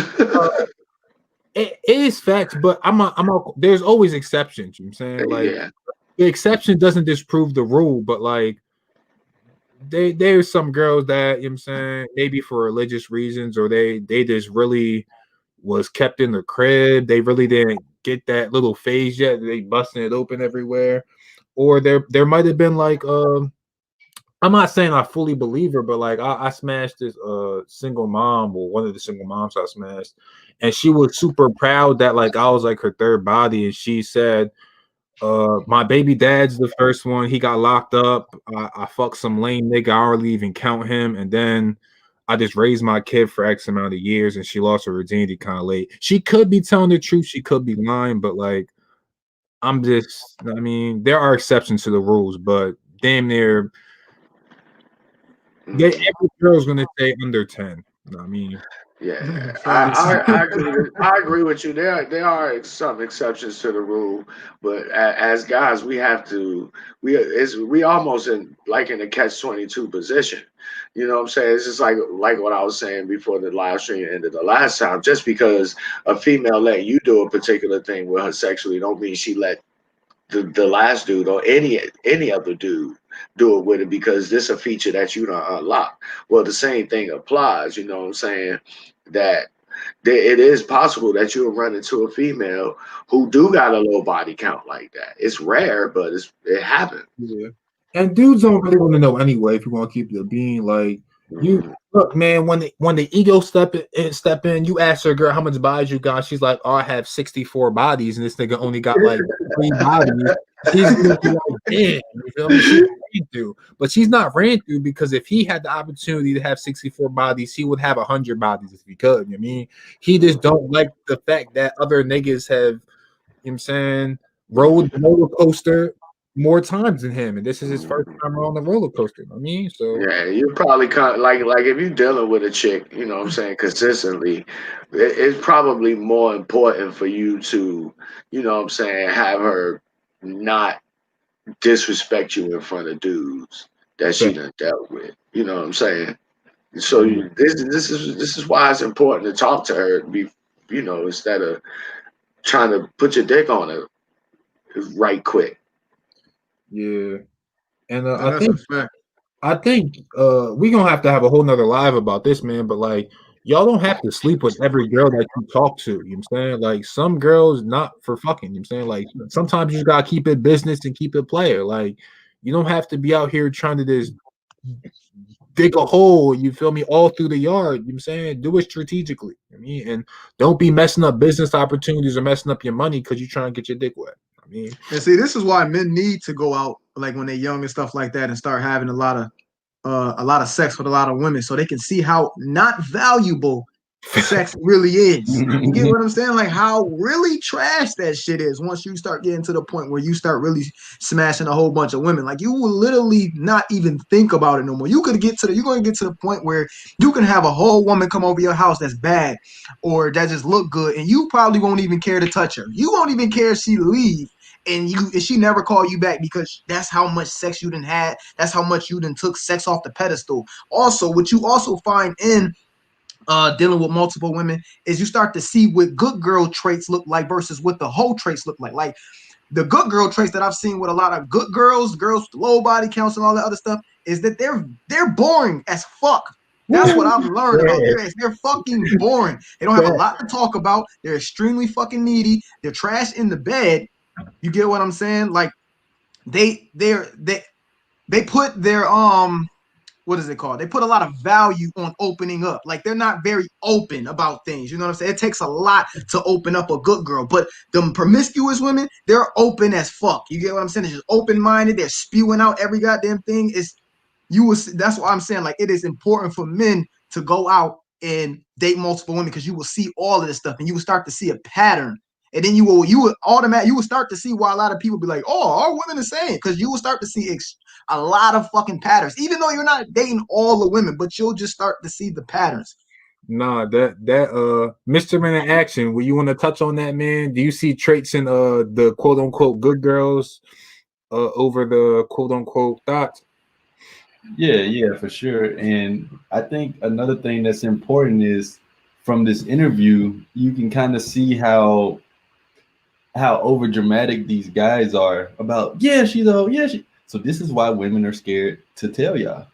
It is facts, but there's always exceptions. You know what I'm saying? Like, the exception doesn't disprove the rule, but like there's some girls that, you know what I'm saying, maybe for religious reasons, or they just really was kept in the crib. They really didn't get that little phase yet. They busting it open everywhere. Or there might have been like I'm not saying I fully believe her, but like I smashed this single mom, or one of the single moms I smashed, and she was super proud that like I was like her third body, and she said, my baby dad's the first one. He got locked up. I fucked some lame nigga. I don't really even count him. And then I just raised my kid for X amount of years, and she lost her virginity kind of late. She could be telling the truth. She could be lying, but like I mean, there are exceptions to the rules, but damn near every girl's gonna say under 10. I mean, Yeah, Facts. I agree with you. There are some exceptions to the rule, but as guys, we have to we almost in a catch-22 position. You know what I'm saying? It's just like what I was saying before the live stream ended the last time. Just because a female let you do a particular thing with her sexually, don't mean she let the last dude or any other dude do it with it, because this a feature that you don't unlock. Well, the same thing applies. You know what I'm saying? That it is possible that you'll run into a female who do got a low body count like that. It's rare, but it happens. yeah. And dudes don't really want to know anyway. If you want to keep the being like you look, man, when the ego step in, you ask her, girl, how much bodies you got? She's like, oh, I have 64 bodies, and this nigga only got like 3 bodies. She's gonna be like, damn, you feel me? She ran through, but she's not ran through, because if he had the opportunity to have 64 bodies, he would have 100 bodies if he could. You know what I mean, he just don't like the fact that other niggas have, you know what I'm saying, rode the roller coaster more times than him, and this is his first time on the roller coaster. You know what I mean, so Yeah, you probably like if you're dealing with a chick, you know what I'm saying, consistently, it's probably more important for you to, you know what I'm saying, have her not disrespect you in front of dudes that she done dealt with. You know what I'm saying? So this is why it's important to talk to her, instead of trying to put your dick on her right quick. yeah. And That's a fact. I think we gonna have to have a whole nother live about this, man. But like, y'all don't have to sleep with every girl that you talk to. You know what I'm saying? Like, some girls not for fucking. You know what I'm saying? Like, sometimes you just gotta keep it business and keep it player. Like, you don't have to be out here trying to just dig a hole, you feel me, all through the yard. You know what I'm saying? Do it strategically. I mean, and don't be messing up business opportunities or messing up your money because you're trying to get your dick wet. I mean, And see, this is why men need to go out like when they're young and stuff like that and start having a lot of sex with a lot of women, so they can see how not valuable sex really is. You get what I'm saying? Like how really trash that shit is once you start getting to the point where you start really smashing a whole bunch of women. Like you will literally not even think about it no more. You're gonna get to the point where you can have a whole woman come over your house that's bad or that just look good, and you probably won't even care to touch her. You won't even care if she leave. And she never call you back because that's how much sex you done had. That's how much you done took sex off the pedestal. Also, what you also find in dealing with multiple women is you start to see what good girl traits look like versus what the hoe traits look like. Like the good girl traits that I've seen with a lot of good girls with low body counts and all that other stuff is that they're boring as fuck. That's what I've learned about. They're fucking boring. They don't have a lot to talk about. They're extremely fucking needy. They're trash in the bed. You get what I'm saying? Like they put their what is it called? They put a lot of value on opening up. Like they're not very open about things. You know what I'm saying? It takes a lot to open up a good girl. But them promiscuous women, they're open as fuck. You get what I'm saying? They're just open-minded. They're spewing out every goddamn thing. That's what I'm saying. Like it is important for men to go out and date multiple women because you will see all of this stuff and you will start to see a pattern. And then you will start to see why a lot of people be like, oh, are women the same? Because you will start to see a lot of fucking patterns, even though you're not dating all the women, but you'll just start to see the patterns. Nah, that Mr. Man in action. Will you want to touch on that, man? Do you see traits in the quote unquote good girls over the quote unquote thoughts? Yeah, for sure. And I think another thing that's important is from this interview, you can kind of see how how over dramatic these guys are about, yeah, she's a, yeah, she. So this is why women are scared to tell y'all.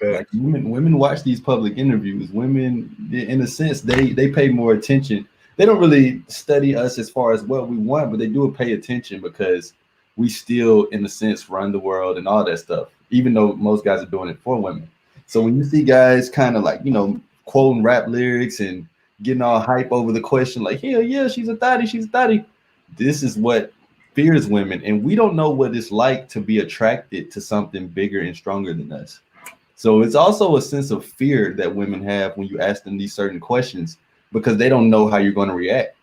Like women watch these public interviews. Women, in a sense, they pay more attention. They don't really study us as far as what we want, but they do pay attention because we still, in a sense, run the world and all that stuff. Even though most guys are doing it for women. So when you see guys kind of like, quoting rap lyrics and getting all hype over the question, like, hell yeah, she's a thotty. This is what fears women, and we don't know what it's like to be attracted to something bigger and stronger than us. So it's also a sense of fear that women have when you ask them these certain questions because they don't know how you're going to react.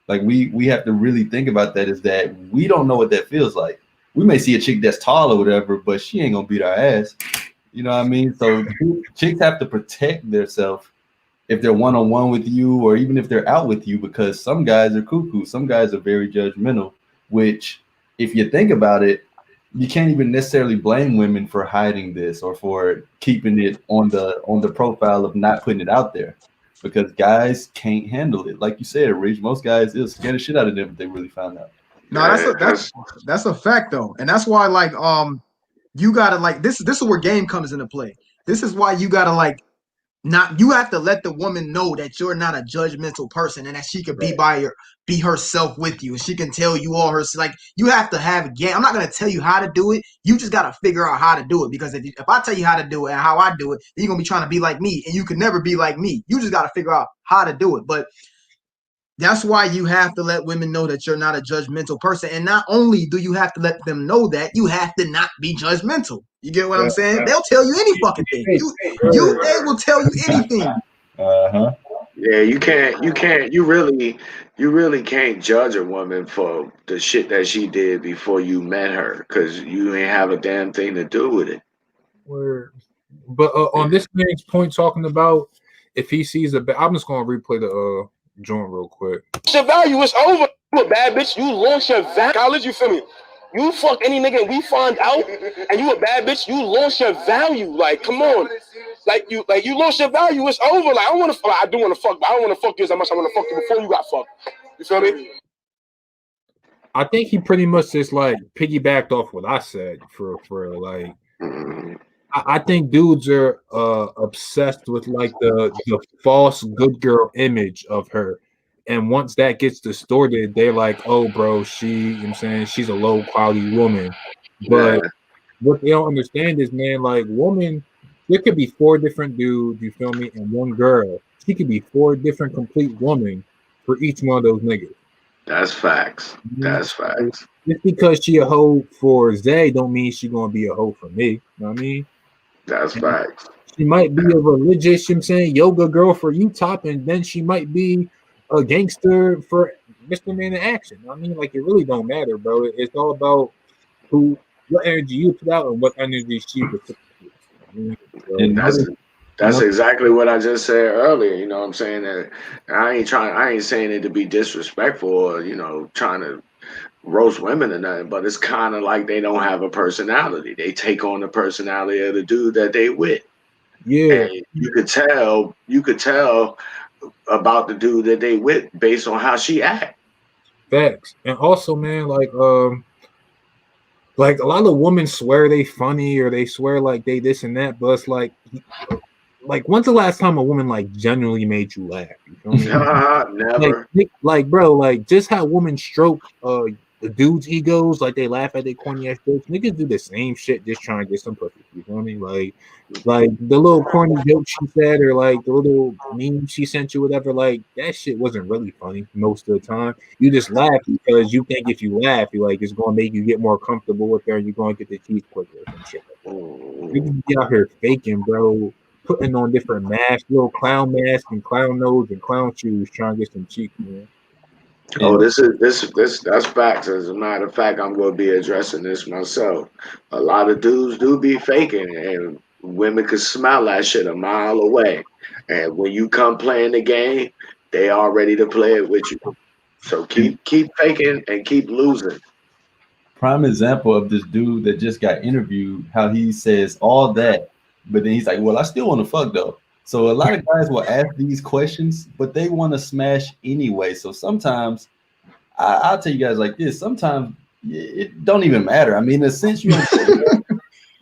Like we have to really think about that, is that we don't know what that feels like. We may see a chick that's tall or whatever, but she ain't gonna beat our ass. You know what I mean? So chicks have to protect themselves if they're one-on-one with you, or even if they're out with you, because some guys are cuckoo. Some guys are very judgmental, which if you think about it, you can't even necessarily blame women for hiding this or for keeping it on the profile of not putting it out there, because guys can't handle it. Like you said, Rich, most guys, it'll scare the shit out of them if they really found out. No, that's a fact though, and that's why like you gotta like this is where game comes into play. This is why you gotta like not you have to let the woman know that you're not a judgmental person and that she could be herself with you, and she can tell you all her like you have to have a game. I'm not gonna tell you how to do it. You just gotta figure out how to do it, because if I tell you how to do it and how I do it, then you're gonna be trying to be like me, and you can never be like me. You just gotta figure out how to do it. But that's why you have to let women know that you're not a judgmental person. And not only do you have to let them know that, you have to not be judgmental. You get what I'm saying? They'll tell you any fucking thing. They will tell you anything. Yeah, you really can't judge a woman for the shit that she did before you met her, because you ain't have a damn thing to do with it. But on this man's point, talking about if he sees I'm just gonna replay the joint real quick. Your value is over. You a bad bitch. You lost your value. College, you feel me? You fuck any nigga and we find out, and you a bad bitch. You lost your value. Like, come on. Like you lost your value. It's over. Like, I do want to fuck, but I don't want to fuck you as much as I want to fuck you before you got fucked. You feel me? I think he pretty much just like piggybacked off what I said for like. I think dudes are obsessed with like the false good girl image of her. And once that gets distorted, they're like, oh, bro, you know what I'm saying, she's a low quality woman. But what they don't understand is, man, like woman, there could be 4 different dudes, you feel me, and one girl. She could be 4 different complete women for each one of those niggas. That's facts. That's facts. Just because she a hoe for Zay don't mean she gonna be a hoe for me. You know what I mean? That's facts. She might be a religious, you know what I'm saying, yoga girl for T.O.P, and then she might be a gangster for Mr. Man in Action. I mean, like, it really don't matter, bro. It's all about what energy you put out and what energy she reciprocates. That's exactly what I just said earlier. You know what I'm saying? That I ain't saying it to be disrespectful or, trying to roast women or nothing, but it's kind of like they don't have a personality. They take on the personality of the dude that they with. Yeah. And you could tell about the dude that they with based on how she act. Facts. And also, man, like a lot of women swear they funny or they swear like they this and that, but it's like when's the last time a woman like genuinely made you laugh? You feel me? Never. Like, bro, like just how women stroke the dudes' egos, like they laugh at their corny ass jokes. Niggas do the same shit just trying to get some pussy. You feel me? Like the little corny joke she said, or like the little meme she sent you, whatever. Like that shit wasn't really funny most of the time. You just laugh because you think if you laugh, you like it's gonna make you get more comfortable with her, and you're gonna get the teeth quicker or some shit. Niggas be out here faking, bro. Putting on different masks, little clown mask and clown nose and clown shoes, trying to get some cheeks, man. Oh, that's facts. As a matter of fact, I'm going to be addressing this myself. A lot of dudes do be faking, and women can smell that shit a mile away. And when you come playing the game, they are ready to play it with you. So keep faking and keep losing. Prime example of this dude that just got interviewed, how he says all that, but then he's like, well, I still want to fuck though. So a lot of guys will ask these questions, but they want to smash anyway. So sometimes I'll tell you guys like this. Sometimes it don't even matter. I mean, in a sense, you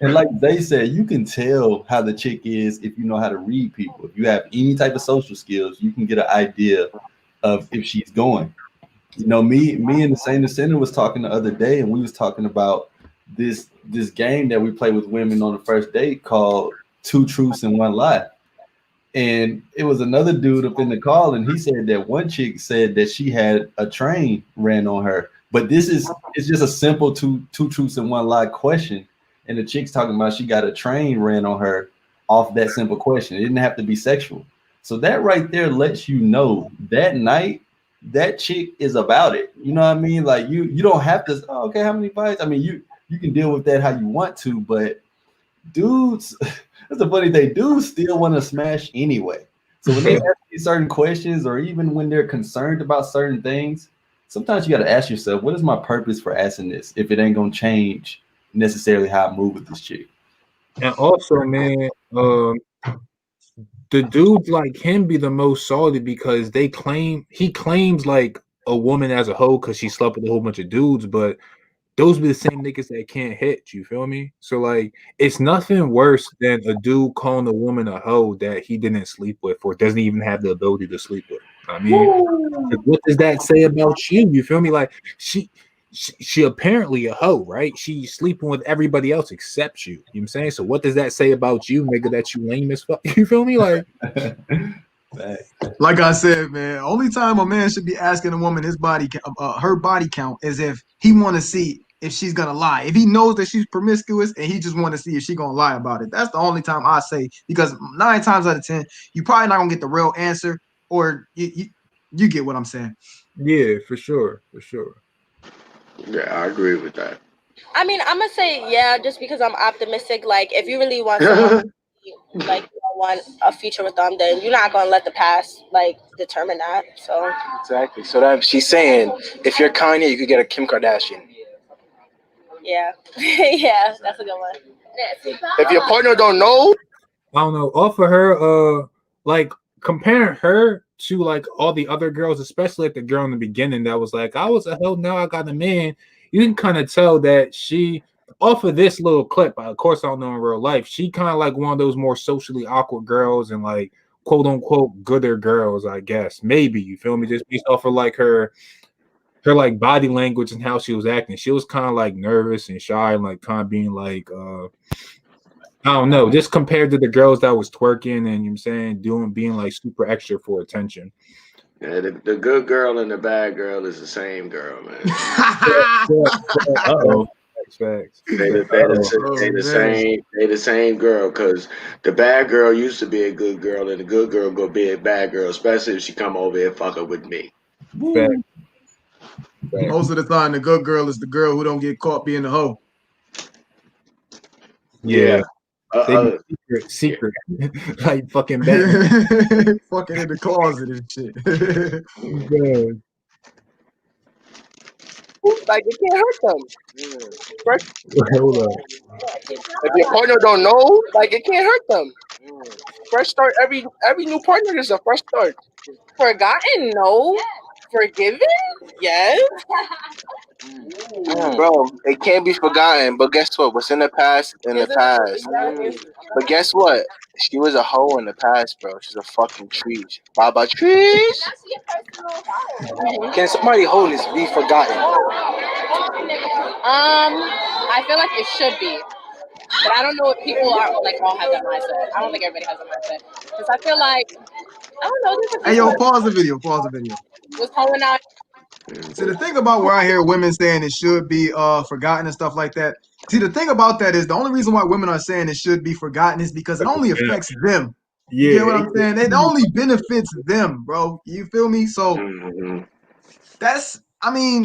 and like they said, you can tell how the chick is if you know how to read people. If you have any type of social skills, you can get an idea of if she's going. You know, me and the same center was talking the other day, and we was talking about this game that we play with women on the first date called Two Truths and One Lie. And it was another dude up in the call, and he said that one chick said that she had a train ran on her. But it's just a simple two truths and one lie question. And the chick's talking about she got a train ran on her off that simple question. It didn't have to be sexual. So that right there lets you know that night that chick is about it. You know what I mean? Like you don't have to, oh, okay, how many fights? I mean, you can deal with that how you want to, but dudes, that's the funny thing, dudes still want to smash anyway. So when they ask you certain questions, or even when they're concerned about certain things, sometimes you got to ask yourself, what is my purpose for asking this if it ain't gonna change necessarily how I move with this chick? And also, man, the dudes like him be the most salty because he claims like a woman as a hoe because she slept with a whole bunch of dudes, but those be the same niggas that can't hit. You feel me? So like, it's nothing worse than a dude calling a woman a hoe that he didn't sleep with or doesn't even have the ability to sleep with. I mean, what does that say about you? You feel me? Like she apparently a hoe, right? She's sleeping with everybody else except you. You know what I'm saying? So what does that say about you, nigga, that you lame as fuck? You feel me? Like, like I said, man, only time a man should be asking a woman her body count is if he want to see if she's gonna lie. If he knows that she's promiscuous and he just want to see if she's gonna lie about it. That's the only time I say, because 9 times out of 10, you probably not gonna get the real answer, or you get what I'm saying. Yeah, for sure. Yeah, I agree with that. I mean, I'm gonna say yeah, just because I'm optimistic. Like, if you really want someone, like, you don't want a future with them, then you're not gonna let the past like determine that. So Exactly. So that she's saying, if you're Kanye, you could get a Kim Kardashian. yeah, yeah, that's a good one. If your partner don't know, I don't know. Off of her, like comparing her to like all the other girls, especially like the girl in the beginning that was like, I was a hoe, now I got a man. You can kind of tell that she, off of this little clip, of course I don't know in real life, she kind of like one of those more socially awkward girls and like quote unquote gooder girls, I guess. Maybe, you feel me? Just based off of like her like body language and how she was acting. She was kind of like nervous and shy and like kind of being like I don't know, just compared to the girls that was twerking and, you know what I'm saying, being like super extra for attention. Yeah, the good girl and the bad girl is the same girl, man. Uh-oh. Facts. They the same girl, because the bad girl used to be a good girl and the good girl gonna be a bad girl, especially if she come over here fucking with me. Facts. Most of the time, the good girl is the girl who don't get caught being a hoe. Yeah. Secret. Like fucking Batman. Fucking in the closet and shit. like, it can't hurt them. First, Hold up. if your partner don't know, like, it can't hurt them. Fresh start. Every new partner is a fresh start. Forgotten? No. Forgiven? Yes. Bro, it can't be forgotten. But guess what? What's in the past, in the past. But guess what? She was a hoe in the past, bro. She's a fucking tree. Baba trees. Can somebody wholeness be forgotten? I feel like it should be, but I don't know if people are like all have that mindset. I don't think everybody has that mindset, because I feel like I don't know. Hey, yo, pause the video. Was holding out. See, the thing about where I hear women saying it should be forgotten and stuff like that. See, the thing about that is the only reason why women are saying it should be forgotten is because it only affects them. Yeah, you get what I'm saying? It only benefits them, bro. You feel me? So that's, I mean,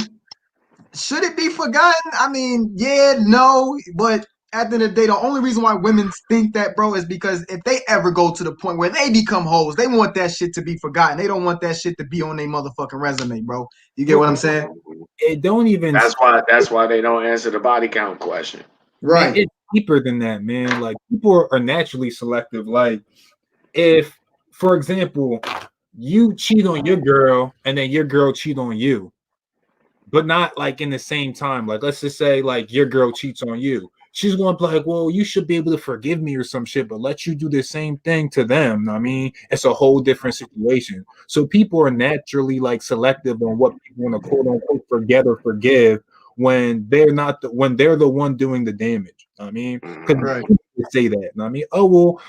should it be forgotten? I mean, yeah, no, but at the end of the day, the only reason why women think that, bro, is because if they ever go to the point where they become hoes, they want that shit to be forgotten. They don't want that shit to be on their motherfucking resume, bro. You get what I'm saying? It don't even. That's why they don't answer the body count question. Right. Man, it's deeper than that, man. Like, people are naturally selective. Like, if, for example, you cheat on your girl and then your girl cheat on you, but not like in the same time. Like, let's just say like your girl cheats on you. She's going to be like, well, you should be able to forgive me or some shit, but let you do the same thing to them. I mean, it's a whole different situation. So people are naturally like selective on what people want to quote unquote forget or forgive when they're not when they're the one doing the damage. I mean, because Right. say that. I mean, oh well,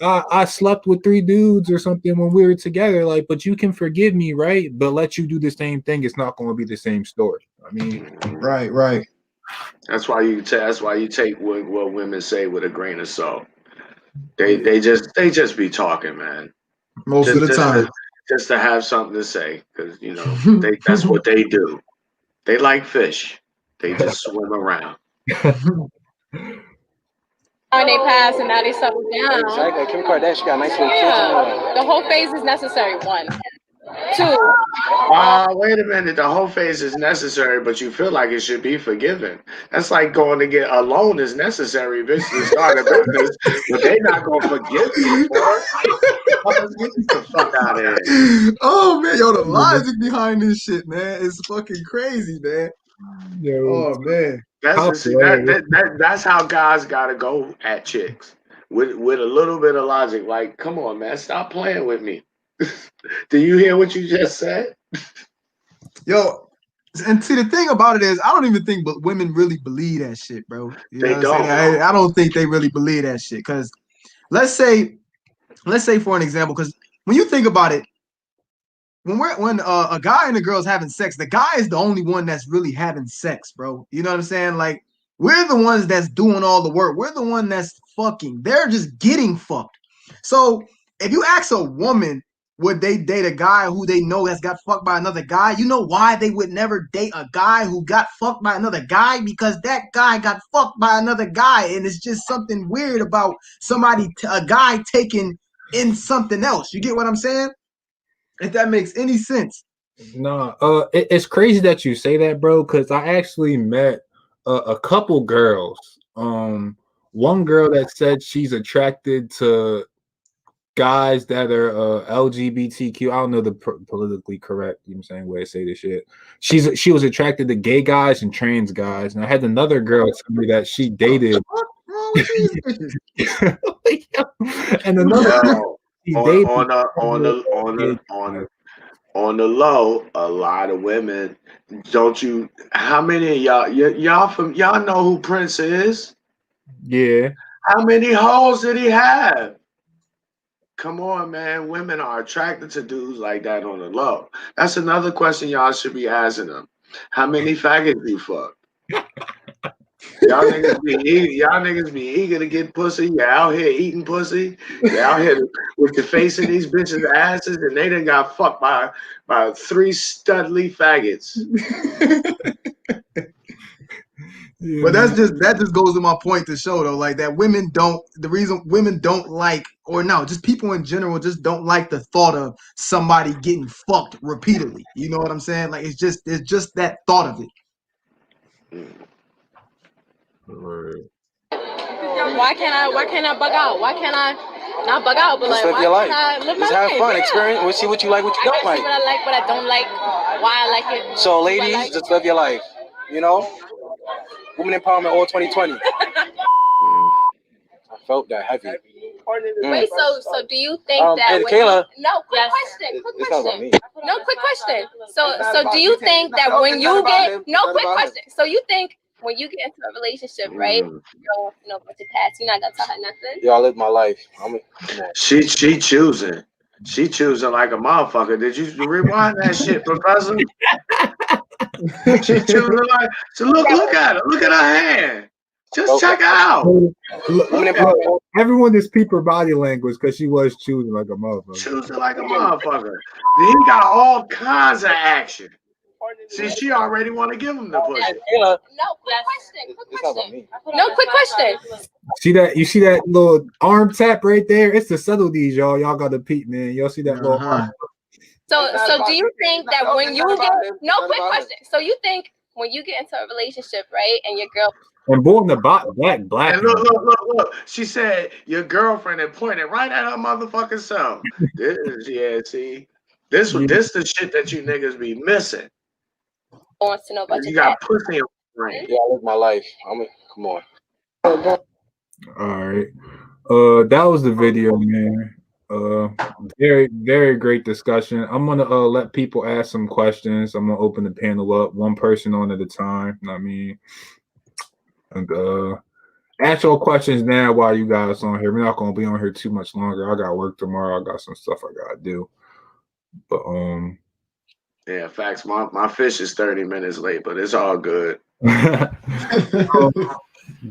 I slept with 3 dudes or something when we were together. Like, but you can forgive me, right? But let you do the same thing. It's not going to be the same story. I mean, Right. That's why you take what women say with a grain of salt. They just be talking, man. Most of the time. Just to have something to say, because that's what they do. They like fish. They just swim around. And they pass and now they settle down. Exactly. Kim Kardashian got nice little kids. Yeah. The whole phase is necessary. 1. 2. Wait a minute. The whole phase is necessary, but you feel like it should be forgiven. That's like going to get a loan is necessary, bitch, to start a business, but they're not gonna forgive you for it. Get the fuck out of here. Oh man, yo, the logic behind this shit, man, is fucking crazy, man. Yo, Oh man. That's how guys gotta go at chicks with a little bit of logic. Like, come on, man, stop playing with me. Do you hear what you just said? Yo, and see the thing about it is, I don't even think women really believe that shit, bro. You know They what I'm don't. saying? I don't think they really believe that shit. Because let's say for an example, because when you think about it, when a guy and a girl's having sex, the guy is the only one that's really having sex, bro. You know what I'm saying? Like, we're the ones that's doing all the work. We're the one that's fucking. They're just getting fucked. So if you ask a woman, would they date a guy who they know has got fucked by another guy? You know why they would never date a guy who got fucked by another guy? Because that guy got fucked by another guy, and it's just something weird about a guy taking in something else. You get what I'm saying? If that makes any sense. No, it's crazy that you say that, bro, because I actually met a couple girls. One girl that said she's attracted to guys that are LGBTQ. I don't know the politically correct, you know what I'm saying, way to say this shit. She was attracted to gay guys and trans guys. And I had another girl tell me that she dated and another girl she dated on the low, a lot of women. Don't you? How many of y'all know who Prince is? Yeah. How many hoes did he have? Come on, man. Women are attracted to dudes like that on the low. That's another question y'all should be asking them. How many faggots you fuck? Y'all niggas be eager to get pussy. You're out here eating pussy. You're out here with the face of these bitches' asses, and they done got fucked by 3 studly faggots. But that just goes to my point to show though, like that the reason women don't like, or no, just people in general just don't like the thought of somebody getting fucked repeatedly. You know what I'm saying? Like it's just that thought of it. Why can't I bug out? Why can't I not bug out? But just like, live your life. Live just my have life. fun, experience. We'll see what you like, what you don't like. What I like, what I don't like, why I like it. So, ladies, just live your life. You know, women empowerment all 2020. I felt that heavy. Wait, so do you think that? Hey, Kayla. Quick question. No, quick question. So do you think that when you get quick question? So you think when you get into a relationship, right? You know, bunch of past, you're not gonna tell her nothing. Yeah, I live my life. She choosing. She choosing like a motherfucker. Did you rewind that shit, Professor? She choosing like. So look at her. Look at her hand. Just check her out. Everyone just peep her body language because she was choosing like a motherfucker. Choosing like a motherfucker. He got all kinds of action. See, she already want to give him the pussy. No, quick question. No, quick question. You see that little arm tap right there? It's the subtleties, y'all. Y'all got to peep, man. Y'all see that little arm? So do you think that when you get quick question? So you think when you get into a relationship, right, and your girl and born the black. And look. She said your girlfriend and pointed right at her motherfucking self. This the shit that you niggas be missing. wants to know about You your got past. pussy in your brain. Yeah, I live my life. Come on. All right. That was the video, man. Very, very great discussion. I'm gonna let people ask some questions. I'm gonna open the panel up, one person on at a time. I mean, and ask your questions now while you guys on here. We're not gonna be on here too much longer. I got work tomorrow. I got some stuff I gotta do. But Yeah, facts. My fish is 30 minutes late, but it's all good.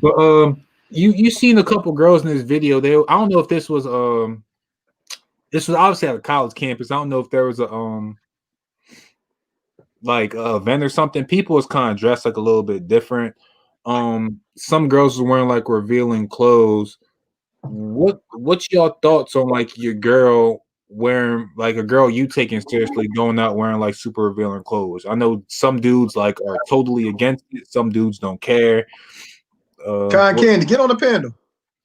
but you seen a couple girls in this video. I don't know if this was obviously at a college campus. I don't know if there was a like a event or something. People was kind of dressed like a little bit different. Some girls was wearing like revealing clothes. What's your thoughts on like your girl wearing, like a girl you taking seriously going out wearing like super revealing clothes? I know some dudes like are totally against it. Some dudes don't care. Candy, get on the panel.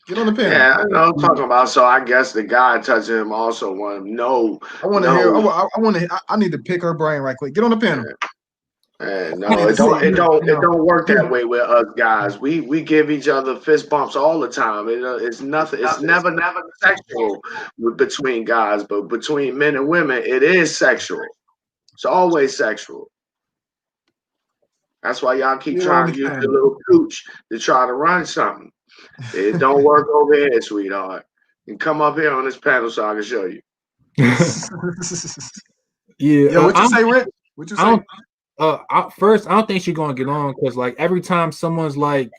Get on the panel. Yeah, I know what I'm talking about. So I guess the guy touching him also want to know. I want to hear. I need to pick her brain right quick. Get on the panel. No, it don't work that way with us guys. We give each other fist bumps all the time. It's nothing. It's never sexual between guys, but between men and women, it is sexual. It's always sexual. That's why y'all keep trying to use the little cooch to try to run something. It don't work over here, sweetheart. And come up here on this panel so I can show you. Yeah. Yo, what you say, Rick? What you say? First, I don't think she's gonna get on because like every time someone's like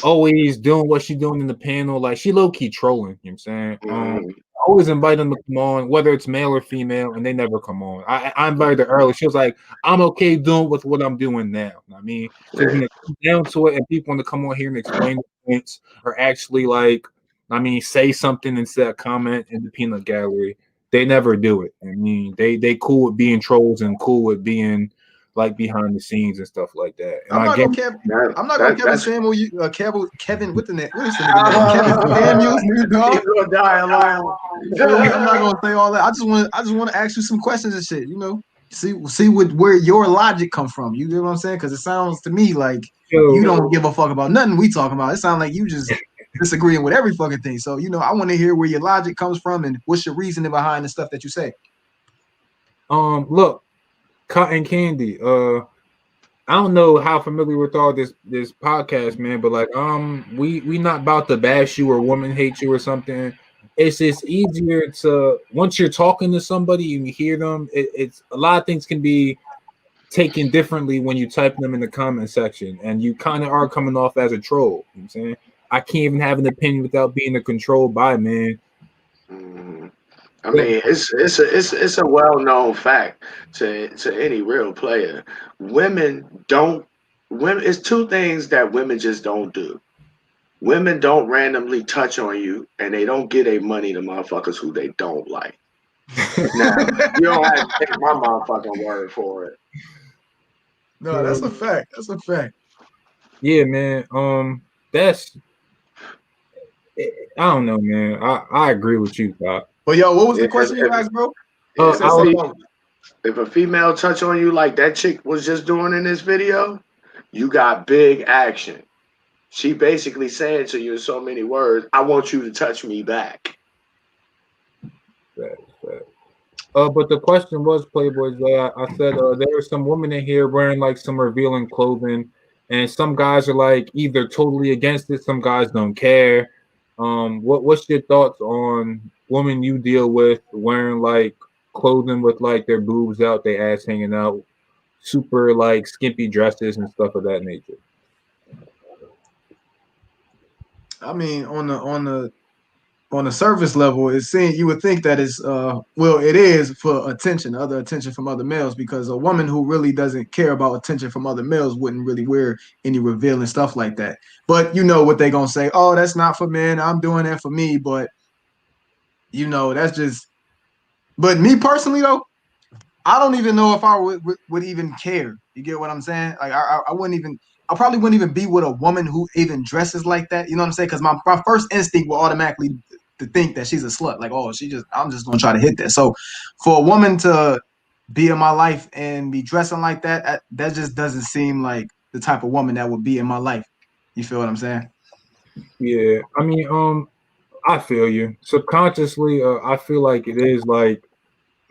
always doing what she's doing in the panel, like she low key trolling. You know what I'm saying? I always invite them to come on, whether it's male or female, and they never come on. I invited her early. She was like, "I'm okay doing with what I'm doing now." I mean, so when it comes down to it, and people want to come on here and explain the points, or actually like, I mean, say something instead of comment in the peanut gallery, they never do it. I mean, they cool with being trolls and cool with being like behind the scenes and stuff like that. And I'm not gonna Kevin Samuel. Kevin, what is the name? Kevin Samuels, new dog. I'm not gonna say all that. I just want to ask you some questions and shit. You know, see where your logic come from. You get what I'm saying? Because it sounds to me like you don't give a fuck about nothing we talking about. It sounds like you just disagreeing with every fucking thing. So you know, I want to hear where your logic comes from and what's your reasoning behind the stuff that you say. Look. Cotton Candy. I don't know how familiar with all this podcast, man, but like we not about to bash you or woman hate you or something. It's just easier to once you're talking to somebody and you hear them, it's a lot of things can be taken differently when you type them in the comment section, and you kind of are coming off as a troll. You know what I'm saying? I can't even have an opinion without being a controlled by man. I mean, it's a well-known fact to any real player. Women, it's two things that women just don't do. Women don't randomly touch on you, and they don't get a money to motherfuckers who they don't like. Now, you don't have to take my motherfucking word for it. No, that's a fact. That's a fact. Yeah, man. That's I don't know, man. I agree with you, Doc. But yo, what was the question you asked, bro? If a female touch on you like that chick was just doing in this video, you got big action. She basically saying to you in so many words, I want you to touch me back. But the question was, Playboys, I said there are some women in here wearing like some revealing clothing, and some guys are like either totally against it, some guys don't care. What's your thoughts on women you deal with wearing like clothing with like their boobs out, their ass hanging out, super like skimpy dresses and stuff of that nature? I mean, on the surface level, you would think that it's it is for other attention from other males, because a woman who really doesn't care about attention from other males wouldn't really wear any revealing stuff like that. But you know what they gonna say? Oh, that's not for men. I'm doing that for me. But you know, that's just. But me personally, though, I don't even know if I would even care. You get what I'm saying? Like I wouldn't even. I probably wouldn't even be with a woman who even dresses like that. You know what I'm saying? Because my first instinct will automatically to think that she's a slut. Like, oh, I'm just gonna try to hit that. So for a woman to be in my life and be dressing like that, that just doesn't seem like the type of woman that would be in my life. You feel what I'm saying? Yeah, I mean, I feel you. Subconsciously, I feel like it is like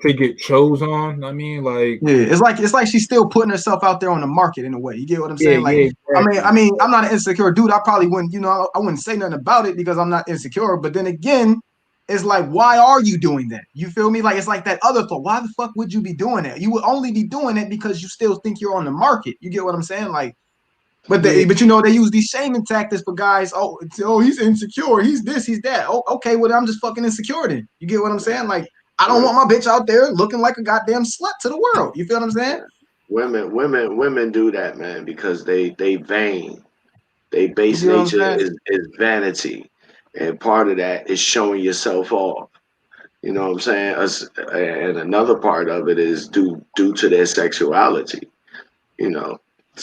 to get chose on. I mean, like yeah, it's like she's still putting herself out there on the market in a way. You get what I'm saying? Like, exactly. I mean, I'm not an insecure dude. I probably wouldn't, I wouldn't say nothing about it because I'm not insecure. But then again, it's like, why are you doing that? You feel me? Like, it's like that other thought. Why the fuck would you be doing that? You would only be doing it because you still think you're on the market. You get what I'm saying? Like, but they use these shaming tactics for guys. Oh, he's insecure. He's this. He's that. Oh, okay. Well, I'm just fucking insecure then. You get what I'm saying? Like, I don't want my bitch out there looking like a goddamn slut to the world. You feel what I'm saying? Women do that, man, because they vain. They base nature is vanity, and part of that is showing yourself off. You know what I'm saying? And another part of it is due to their sexuality. You know,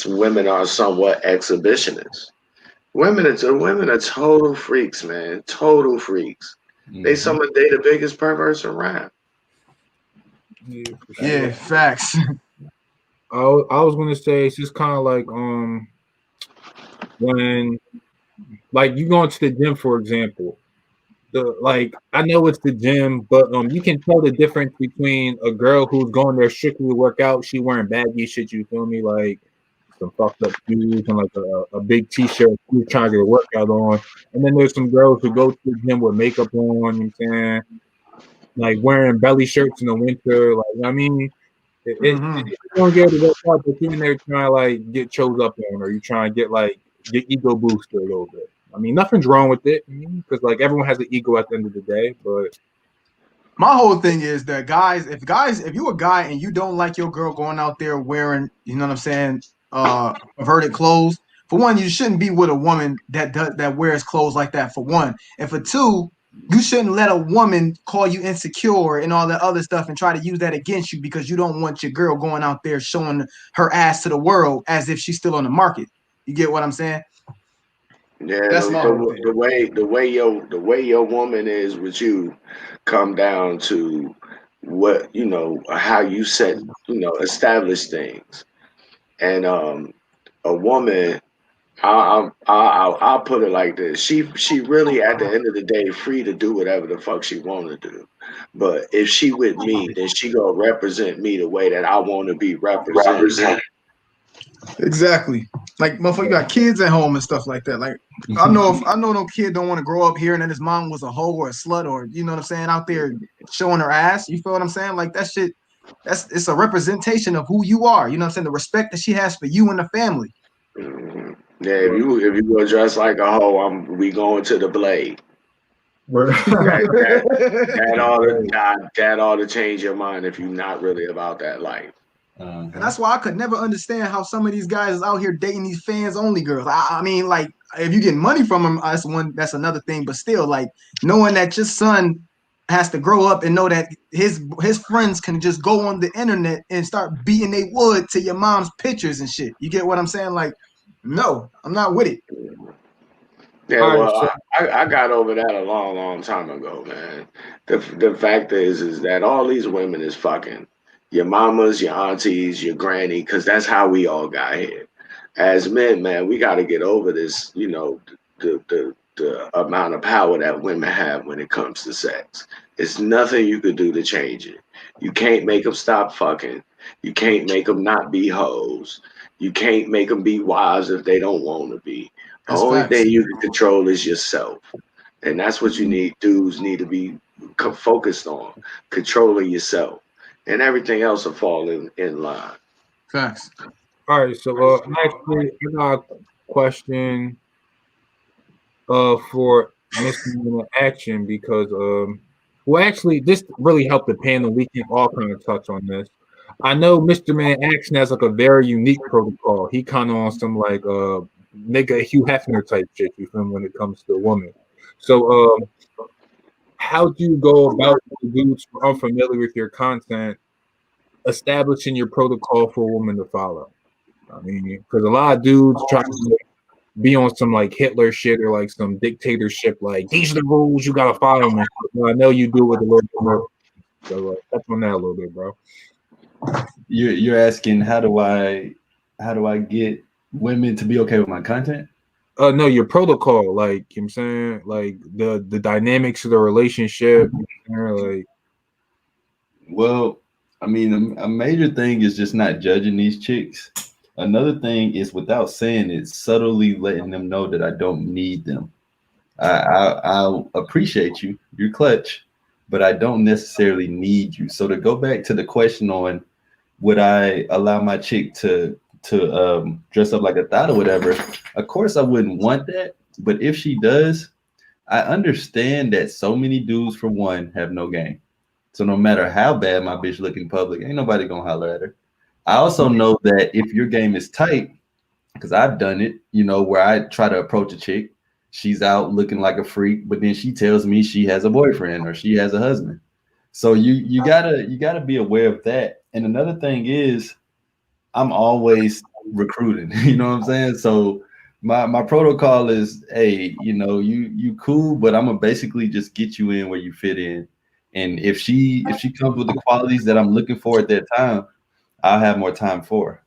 women are somewhat exhibitionists. Women are total freaks, man. Total freaks. They the biggest perverts around. Yeah, facts. I was gonna say it's just kind of like when like you go into the gym, for example. I know it's the gym, but you can tell the difference between a girl who's going there strictly to work out. She wearing baggy shit, you feel me? Like some fucked up shoes and like a big t-shirt, she's trying to get a workout on. And then there's some girls who go to the gym with makeup on, you know what I'm saying? Like wearing belly shirts in the winter. Like, I mean, it's gonna get to that part, but you're in there trying to like get chose up on, or you trying to get ego boosted a little bit. I mean, nothing's wrong with it because like everyone has an ego at the end of the day. But my whole thing is that if you're a guy and you don't like your girl going out there wearing, you know what I'm saying, perverted clothes. For one, you shouldn't be with a woman that wears clothes like that. For one, and for two, you shouldn't let a woman call you insecure and all that other stuff and try to use that against you because you don't want your girl going out there showing her ass to the world as if she's still on the market. You get what I'm saying? Yeah, the way your woman is with you come down to what how you establish things, and a woman. I'll put it like this: she really at the end of the day free to do whatever the fuck she want to do, but if she with me, then she gonna represent me the way that I want to be represented. Exactly. Like motherfucker got kids at home and stuff like that. Like I know no kid don't want to grow up hearing that his mom was a hoe or a slut or you know what I'm saying out there showing her ass. You feel what I'm saying? Like that shit. It's a representation of who you are. You know what I'm saying? The respect that she has for you and the family. Mm-hmm. Yeah, if you go dress like a hoe, we going to the blade. That ought to change your mind if you're not really about that life. And that's why I could never understand how some of these guys is out here dating these fans only girls. I mean, like if you get money from them, that's another thing. But still, like knowing that your son has to grow up and know that his friends can just go on the internet and start beating they wood to your mom's pictures and shit. You get what I'm saying? Like, no, I'm not with it. Yeah, well, I got over that a long time ago, man. The fact is that all these women is fucking your mamas, your aunties, your granny, because that's how we all got here. As men, man, we got to get over this, the amount of power that women have when it comes to sex. It's nothing you could do to change it. You can't make them stop fucking. You can't make them not be hoes. You can't make them be wives if they don't want to be. The only thing you can control is yourself. And that's what you need. Dudes need to be focused on, controlling yourself. And everything else will fall in line. Facts. All right, so actually, I got a question for Mr. Action because actually, this really helped the panel. We can all kind of touch on this. I know Mr. Man Action has like a very unique protocol. He kind of on some like nigga Hugh Hefner type shit. You feel me, when it comes to a woman. So how do you go about dudes who are unfamiliar with your content establishing your protocol for a woman to follow? I mean, because a lot of dudes try to be on some like Hitler shit or like some dictatorship, like these are the rules you gotta follow them. Well, I know you do it with a little bit more. So touch on that a little bit, bro. You're asking how do I get women to be okay with my content? No, your protocol, like you know what I'm saying, like the dynamics of the relationship, like. Well, I mean, a major thing is just not judging these chicks. Another thing is, without saying it, subtly letting them know that I don't need them. I'll appreciate you, you're clutch, but I don't necessarily need you. So to go back to the question on would I allow my chick to dress up like a thought or whatever, of course I wouldn't want that. But if she does, I understand that so many dudes, for one, have no game. So no matter how bad my bitch look in public, ain't nobody gonna holler at her. I also know that if your game is tight, because I've done it, where I try to approach a chick, she's out looking like a freak, but then she tells me she has a boyfriend or she has a husband. So you gotta be aware of that. And another thing is, I'm always recruiting. You know what I'm saying? So my protocol is, hey, you cool, but I'm gonna basically just get you in where you fit in. And if she comes with the qualities that I'm looking for at that time, I'll have more time for her.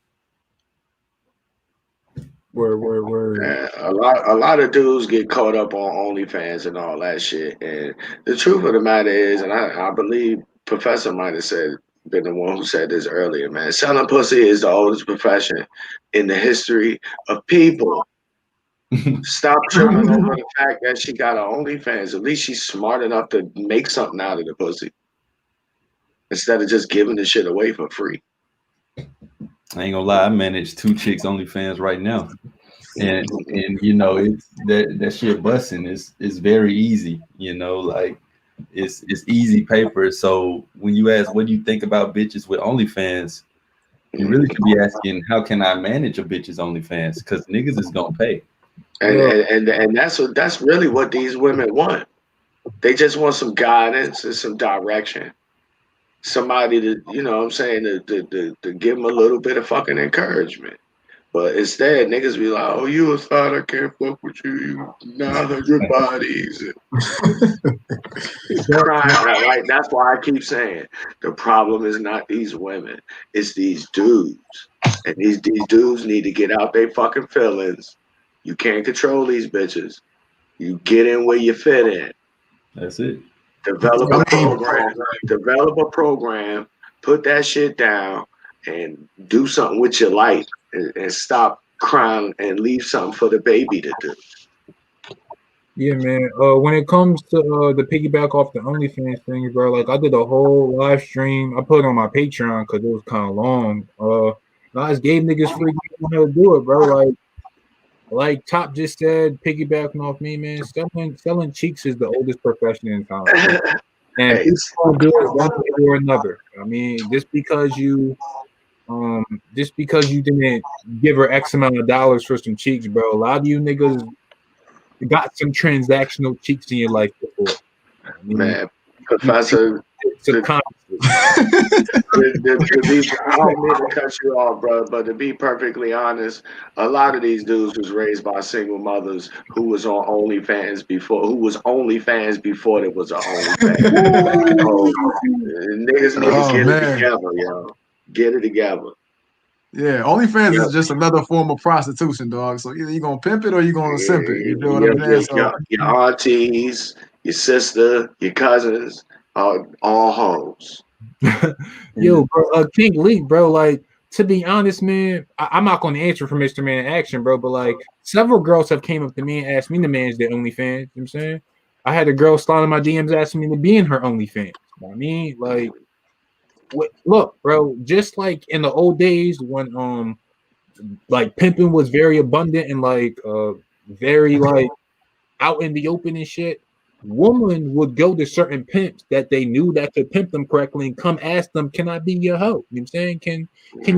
Word. A lot of dudes get caught up on OnlyFans and all that shit. And the truth of the matter is, and I believe Professor might have been the one who said this earlier, man. Selling pussy is the oldest profession in the history of people. Stop tripping over the fact that she got an OnlyFans. At least she's smart enough to make something out of the pussy instead of just giving the shit away for free. I ain't gonna lie, I manage 2 chicks OnlyFans right now. And it's that shit busting is very easy, like it's easy paper. So when you ask what do you think about bitches with OnlyFans, you really should be asking how can I manage a bitch's OnlyFans, because niggas is gonna pay. And that's really what these women want. They just want some guidance and some direction. Somebody to, you know what I'm saying, to give them a little bit of fucking encouragement. But instead, niggas be like, oh, you a thought, I can't fuck with you. You 900 bodies. Right? That's why I keep saying the problem is not these women. It's these dudes. And these dudes need to get out their fucking feelings. You can't control these bitches. You get in where you fit in. That's it. Develop a program, put that shit down, and do something with your life, and stop crying and leave something for the baby to do. Yeah, man. When it comes to the piggyback off the OnlyFans thing, bro, like I did a whole live stream. I put it on my Patreon because it was kind of long. I just gave niggas free how to do it, bro. Like Top just said, piggybacking off me, man. Selling cheeks is the oldest profession in town, and people do it one way or another. I mean, just because you didn't give her X amount of dollars for some cheeks, bro. A lot of you niggas got some transactional cheeks in your life before. I mean, man, Professor. I don't mean to cut you off, bro, but to be perfectly honest, a lot of these dudes was raised by single mothers who was on OnlyFans before there was an OnlyFans. So, niggas need to get it together, yo. Get it together. Yeah, OnlyFans is just another form of prostitution, dog. So either you're gonna pimp it or you're gonna simp it. You know what I'm saying? So your aunties, your sister, your cousins, all hoes. Yo, bro, King Lee, bro, like, to be honest, man, I'm not going to answer for Mr. Man in Action, bro, but like several girls have came up to me and asked me to manage their OnlyFans. You know what I'm saying? I had a girl slide in my DMs asking me to be in her OnlyFans. You know what I mean? Like, look, bro, just like in the old days when like pimping was very abundant and like very like out in the open and shit, women would go to certain pimps that they knew that could pimp them correctly and come ask them, can I be your hoe? You know what I'm saying? Can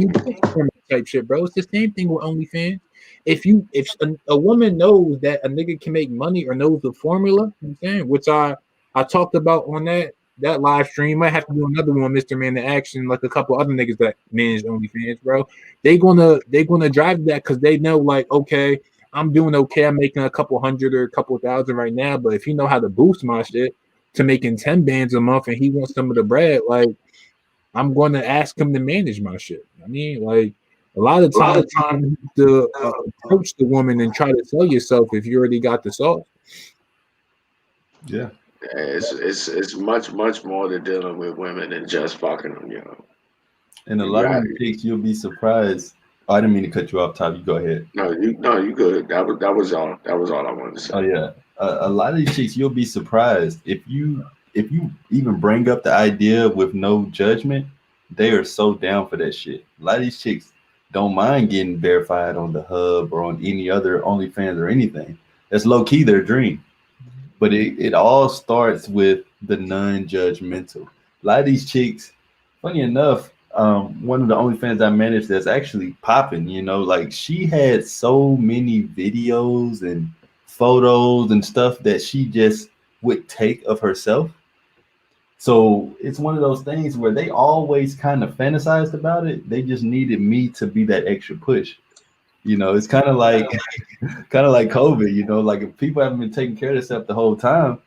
you type shit, bro? It's the same thing with OnlyFans. If a woman knows that a nigga can make money or knows the formula, you know what I'm saying, which I talked about on that live stream. Might have to do another one, Mr. Man in Action, like a couple other niggas that manage OnlyFans, bro. They gonna drive that because they know, like, okay, I'm doing okay. I'm making a couple hundred or a couple thousand right now. But if you know how to boost my shit to making 10 bands a month and he wants some of the bread, like, I'm going to ask him to manage my shit. I mean, like a lot of times you don't have to approach the woman and try to sell yourself if you already got the sauce. Yeah. It's much more to dealing with women than just fucking them, you know. And a lot of them chicks, you'll be surprised. Oh, I didn't mean to cut you off, Top. You go ahead. No, you good. That was all. That was all I wanted to say. Oh yeah, a lot of these chicks, you'll be surprised if you even bring up the idea with no judgment. They are so down for that shit. A lot of these chicks don't mind getting verified on the Hub or on any other OnlyFans or anything. That's low key their dream. But it all starts with the non-judgmental. A lot of these chicks, funny enough, one of the OnlyFans I managed that's actually popping, you know, like she had so many videos and photos and stuff that she just would take of herself. So it's one of those things where they always kind of fantasized about it. They just needed me to be that extra push. You know, it's kind of like COVID, you know, like if people haven't been taking care of themselves the whole time,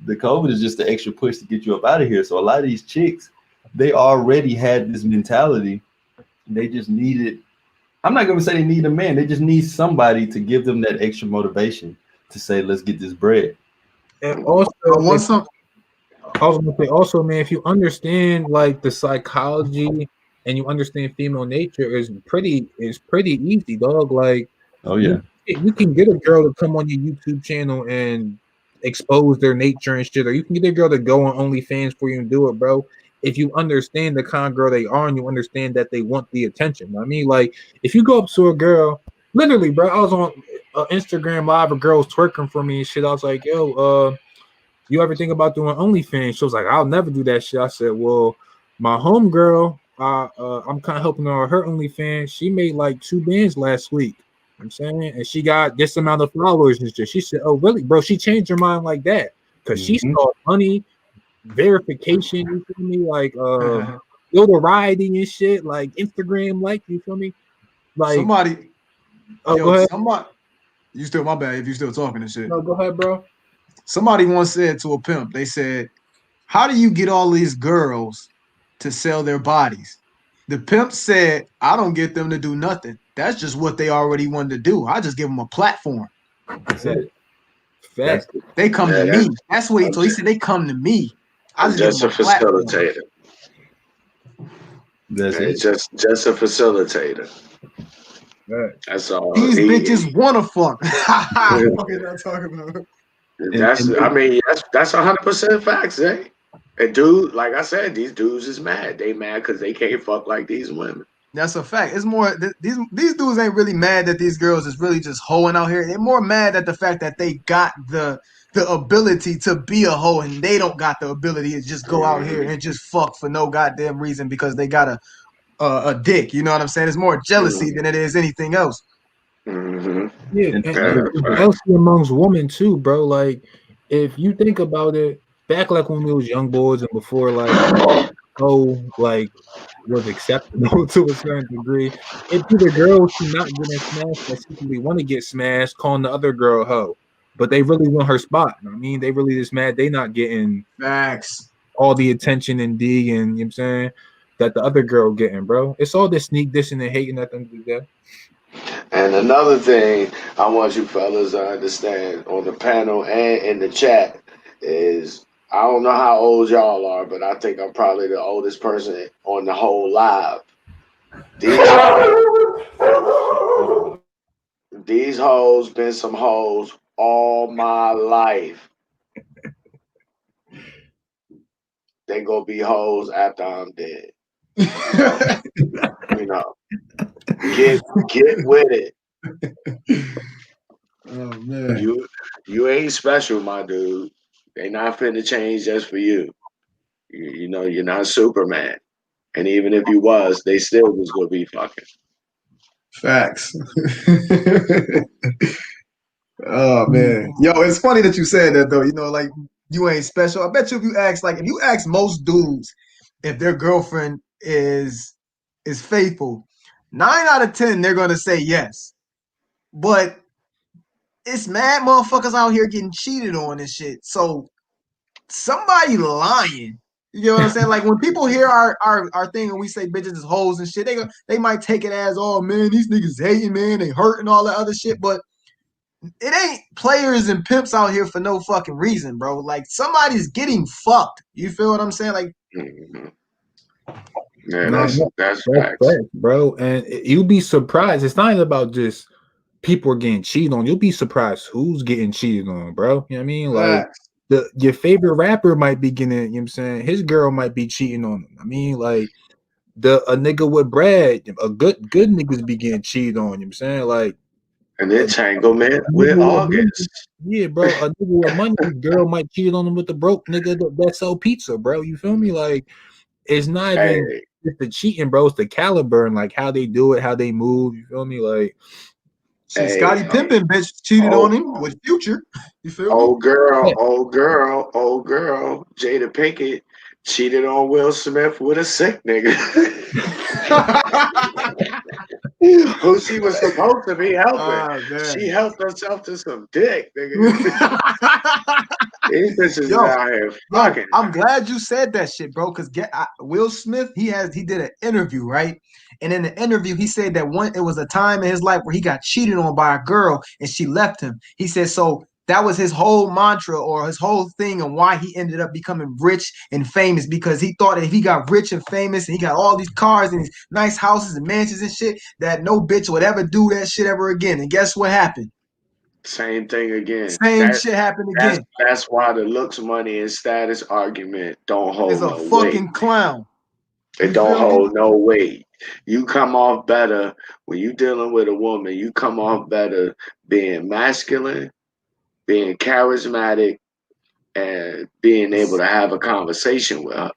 the COVID is just the extra push to get you up out of here. So a lot of these chicks, they already had this mentality. They just needed, I'm not going to say they need a man. They just need somebody to give them that extra motivation to say, let's get this bread. And also, I was going to say, also, man, if you understand like the psychology and you understand female nature, is pretty easy, dog. Like, oh yeah, you can get a girl to come on your YouTube channel and expose their nature and shit, or you can get a girl to go on OnlyFans for you and do it, bro. If you understand the kind of girl they are and you understand that they want the attention. I mean, like, if you go up to a girl, literally, bro, I was on Instagram Live, a girl was twerking for me and shit. I was like, yo, you ever think about doing OnlyFans? She was like, I'll never do that shit. I said, well, my homegirl, I'm kind of helping her on her OnlyFans. She made like 2 bands last week. I'm saying, and she got this amount of followers and shit. She said, oh, really, bro? She changed her mind like that because she saw money, verification, you feel me? Like notoriety and shit, like Instagram, like, you feel me? Like somebody, go ahead. Somebody, you still, my bad if you still talking and shit. No, go ahead, bro. Somebody once said to a pimp, they said, how do you get all these girls to sell their bodies? The pimp said, I don't get them to do nothing. That's just what they already wanted to do. I just give them a platform. That's it. Fact. They come to me. That's what he told. He said they come to me. I just a facilitator. That's it. Just a facilitator. That's all. These bitches wanna fuck. What are you talking about? That's 100% facts, eh? And dude, like I said, these dudes is mad. They mad because they can't fuck like these women. That's a fact. It's more these dudes ain't really mad that these girls is really just hoeing out here. They're more mad at the fact that they got the ability to be a hoe and they don't got the ability to just go out here and just fuck for no goddamn reason because they got a dick. You know what I'm saying? It's more jealousy than it is anything else. Yeah, and jealousy amongst women too, bro. Like, if you think about it, back like when we was young boys and before, like, was acceptable to a certain degree. It's either girls who not getting smashed that simply want to get smashed, calling the other girl hoe, but they really want her spot. I mean, they really just mad they not getting facts, all the attention and dig, and you know what I'm saying, that the other girl getting, bro. It's all this sneak dissing and hating at them to do. And another thing I want you fellas to understand on the panel and in the chat is, I don't know how old y'all are, but I think I'm probably the oldest person on the whole live. These hoes been some hoes all my life. They gonna be hoes after I'm dead. You know, get with it. Oh man, you ain't special, my dude. They not finna change just for you. You know, you're not Superman. And even if you was, they still was gonna be fucking. Facts. Oh man. Yo, it's funny that you said that though. You know, like, you ain't special. I bet you if you ask most dudes if their girlfriend is faithful, 9 out of 10 they're gonna say yes. But it's mad motherfuckers out here getting cheated on and shit. So somebody lying You know what I'm saying? Like when people hear our thing and we say bitches is hoes and shit, they might take it as, oh man, these niggas hating, man, they hurting all that other shit. But it ain't players and pimps out here for no fucking reason, bro. Like somebody's getting fucked. You feel what I'm saying? Like, yeah, No, that's facts, bro. And you'll be surprised. It's not about just people are getting cheated on. You'll be surprised who's getting cheated on, bro. You know what I mean? Like your favorite rapper might be getting, you know what I'm saying? His girl might be cheating on him. I mean, like a nigga with bread, a good niggas be getting cheated on, you know what I'm saying? Like an entanglement with August. Yeah, bro. A nigga with money, his girl might cheat on him with the broke nigga that sell pizza, bro. You feel me? Like it's not even just the cheating, bro. It's the caliber and like how they do it, how they move. You feel me? Like Scottie Pippen bitch cheated on him with Future. You feel me? Old girl, Jada Pinkett cheated on Will Smith with a sick nigga. Who she was supposed to be helping. She helped herself to some dick, nigga. These bitches out here fucking. I'm glad you said that shit, bro. Because Will Smith, he did an interview, right? And in the interview, he said that it was a time in his life where he got cheated on by a girl and she left him. He said so. That was his whole mantra or his whole thing and why he ended up becoming rich and famous, because he thought that if he got rich and famous and he got all these cars and these nice houses and mansions and shit, that no bitch would ever do that shit ever again. And guess what happened? Same thing again. Shit happened again. That's why the looks, money, and status argument don't hold no weight. It's a fucking clown. It don't hold no weight. You come off better when you dealing with a woman. You come off better being masculine, being charismatic, and being able to have a conversation with her.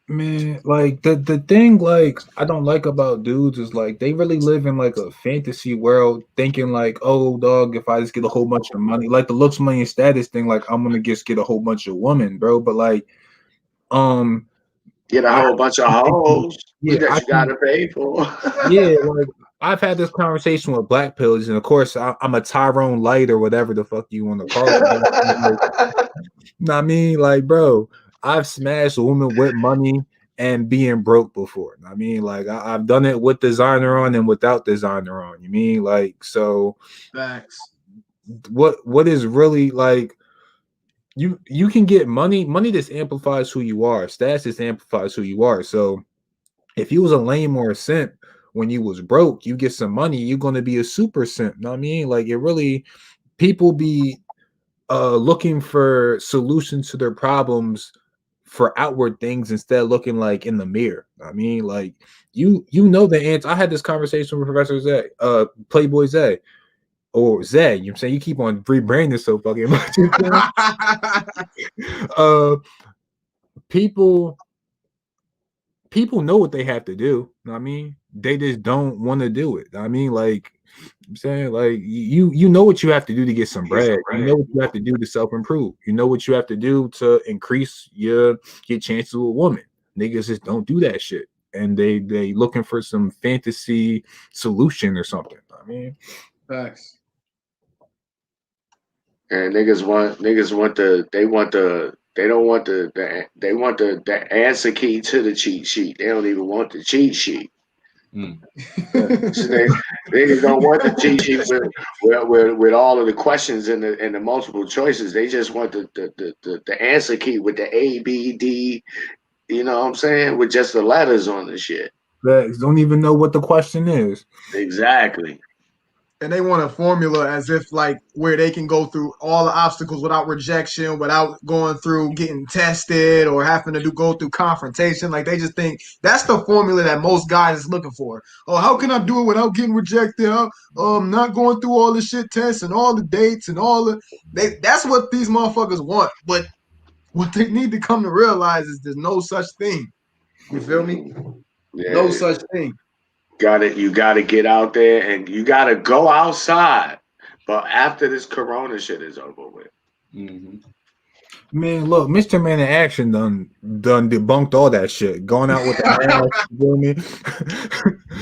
Man, like the thing like I don't like about dudes is like they really live in like a fantasy world thinking like, oh dog, if I just get a whole bunch of money, like the looks, money, and status thing, like I'm gonna just get a whole bunch of women, bro. But like get a whole bunch of hoes that you gotta pay for. Yeah, like I've had this conversation with black pills, and of course I'm a Tyrone Light or whatever the fuck you want to call it. Like, I mean, like, bro, I've smashed a woman with money and being broke before. I mean, like I've done it with designer on and without designer on. You mean like so? Facts. What is really like? You can get money. Money just amplifies who you are. Status just amplifies who you are. So if you was a lame or a simp when you was broke, you get some money, you're gonna be a super simp. You know what I mean? Like it really, people be looking for solutions to their problems for outward things instead of looking like in the mirror. I mean, like you know the answer. I had this conversation with Professor Zay, Playboy Zay, or Zay. You know what I'm saying? You keep on rebranding so fucking much. People know what they have to do. You know what I mean? They just don't want to do it. I mean, like I'm saying, like you know what you have to do to get some bread. You know what you have to do to self-improve. You know what you have to do to increase your chances with a woman. Niggas just don't do that shit. And they looking for some fantasy solution or something. I mean, facts. And niggas want the answer key to the cheat sheet. They don't even want the cheat sheet. So they don't want the cheat sheet with all of the questions and the multiple choices. They just want the answer key with the A, B, D. You know what I'm saying? With just the letters on the shit. They don't even know what the question is. Exactly. And they want a formula as if like where they can go through all the obstacles without rejection, without going through getting tested or having to go through confrontation. Like they just think that's the formula that most guys is looking for. Oh, how can I do it without getting rejected? Not going through all the shit tests and all the dates and that's what these motherfuckers want. But what they need to come to realize is there's no such thing. You feel me? Yeah. No such thing. You gotta get out there and you gotta go outside. But after this corona shit is over with. Mm-hmm. Man, look, Mr. Man in Action done debunked all that shit. Going out with a mask, you feel me?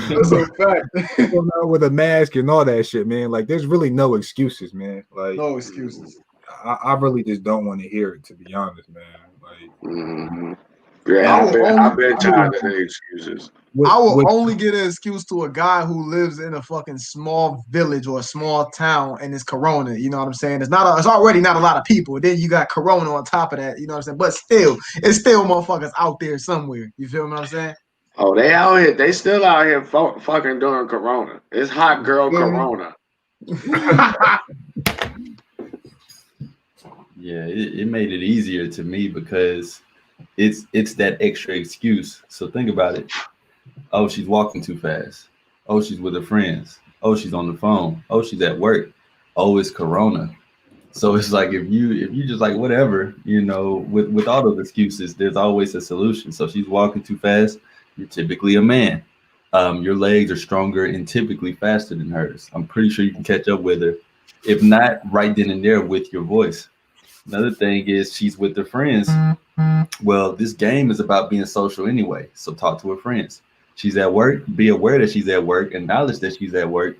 That's a fact. Going out with a mask and all that shit, man. Like, there's really no excuses, man. Like, no excuses. I really just don't want to hear it, to be honest, man. Mm-hmm. Yeah, I've been tired of the excuses. I will only get an excuse to a guy who lives in a fucking small village or a small town and it's Corona. You know what I'm saying? It's already not a lot of people. Then you got Corona on top of that. You know what I'm saying? But still, it's still motherfuckers out there somewhere. You feel what I'm saying? Oh, they out here. They still out here fucking during Corona. It's hot girl Corona. Yeah, it made it easier to me because it's that extra excuse. So think about it. Oh, she's walking too fast. Oh, she's with her friends. Oh, she's on the phone. Oh, she's at work. Oh, it's Corona. So it's like if you just like whatever, you know, with all those excuses, there's always a solution. So she's walking too fast. You're typically a man. Your legs are stronger and typically faster than hers. I'm pretty sure you can catch up with her. If not, right then and there with your voice. Another thing is she's with her friends. Well, this game is about being social anyway. So talk to her friends. She's at work. Be aware that she's at work. Acknowledge that she's at work.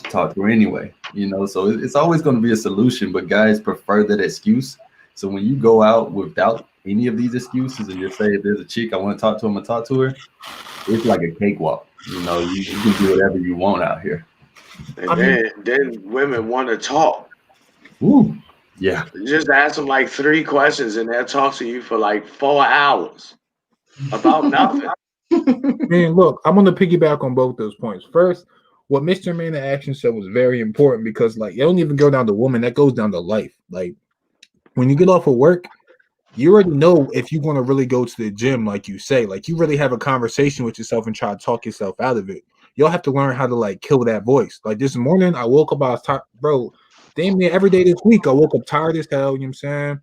Talk to her anyway. You know, so it's always going to be a solution. But guys prefer that excuse. So when you go out without any of these excuses and you say, if there's a chick, I want to talk to him, I talk to her. It's like a cakewalk. You know, you can do whatever you want out here. And then women want to talk. Ooh. Yeah. Just ask them like 3 questions and they'll talk to you for like 4 hours about nothing. Man, look, I'm gonna piggyback on both those points. First, what Mr. Man in Action said was very important because like it don't even go down to woman, that goes down to life. Like when you get off of work, you already know if you're gonna really go to the gym, like you say, like you really have a conversation with yourself and try to talk yourself out of it. You'll have to learn how to like kill that voice. Like this morning, I woke up, I was tired, bro. Damn near every day this week, I woke up tired as hell, you know what I'm saying?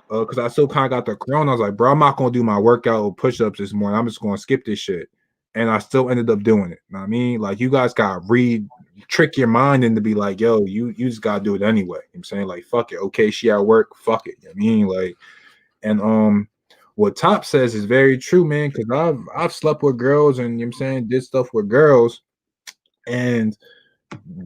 Because I still kind of got the corona. I was like, bro, I'm not going to do my workout or push-ups this morning. I'm just going to skip this shit. And I still ended up doing it. You know what I mean? Like, you guys got to trick your mind into be like, yo, you just got to do it anyway. You know what I'm saying? Like, fuck it. Okay, she at work. Fuck it. You know what I mean? Like, and what Top says is very true, man, because I've slept with girls and, you know what I'm saying, did stuff with girls. And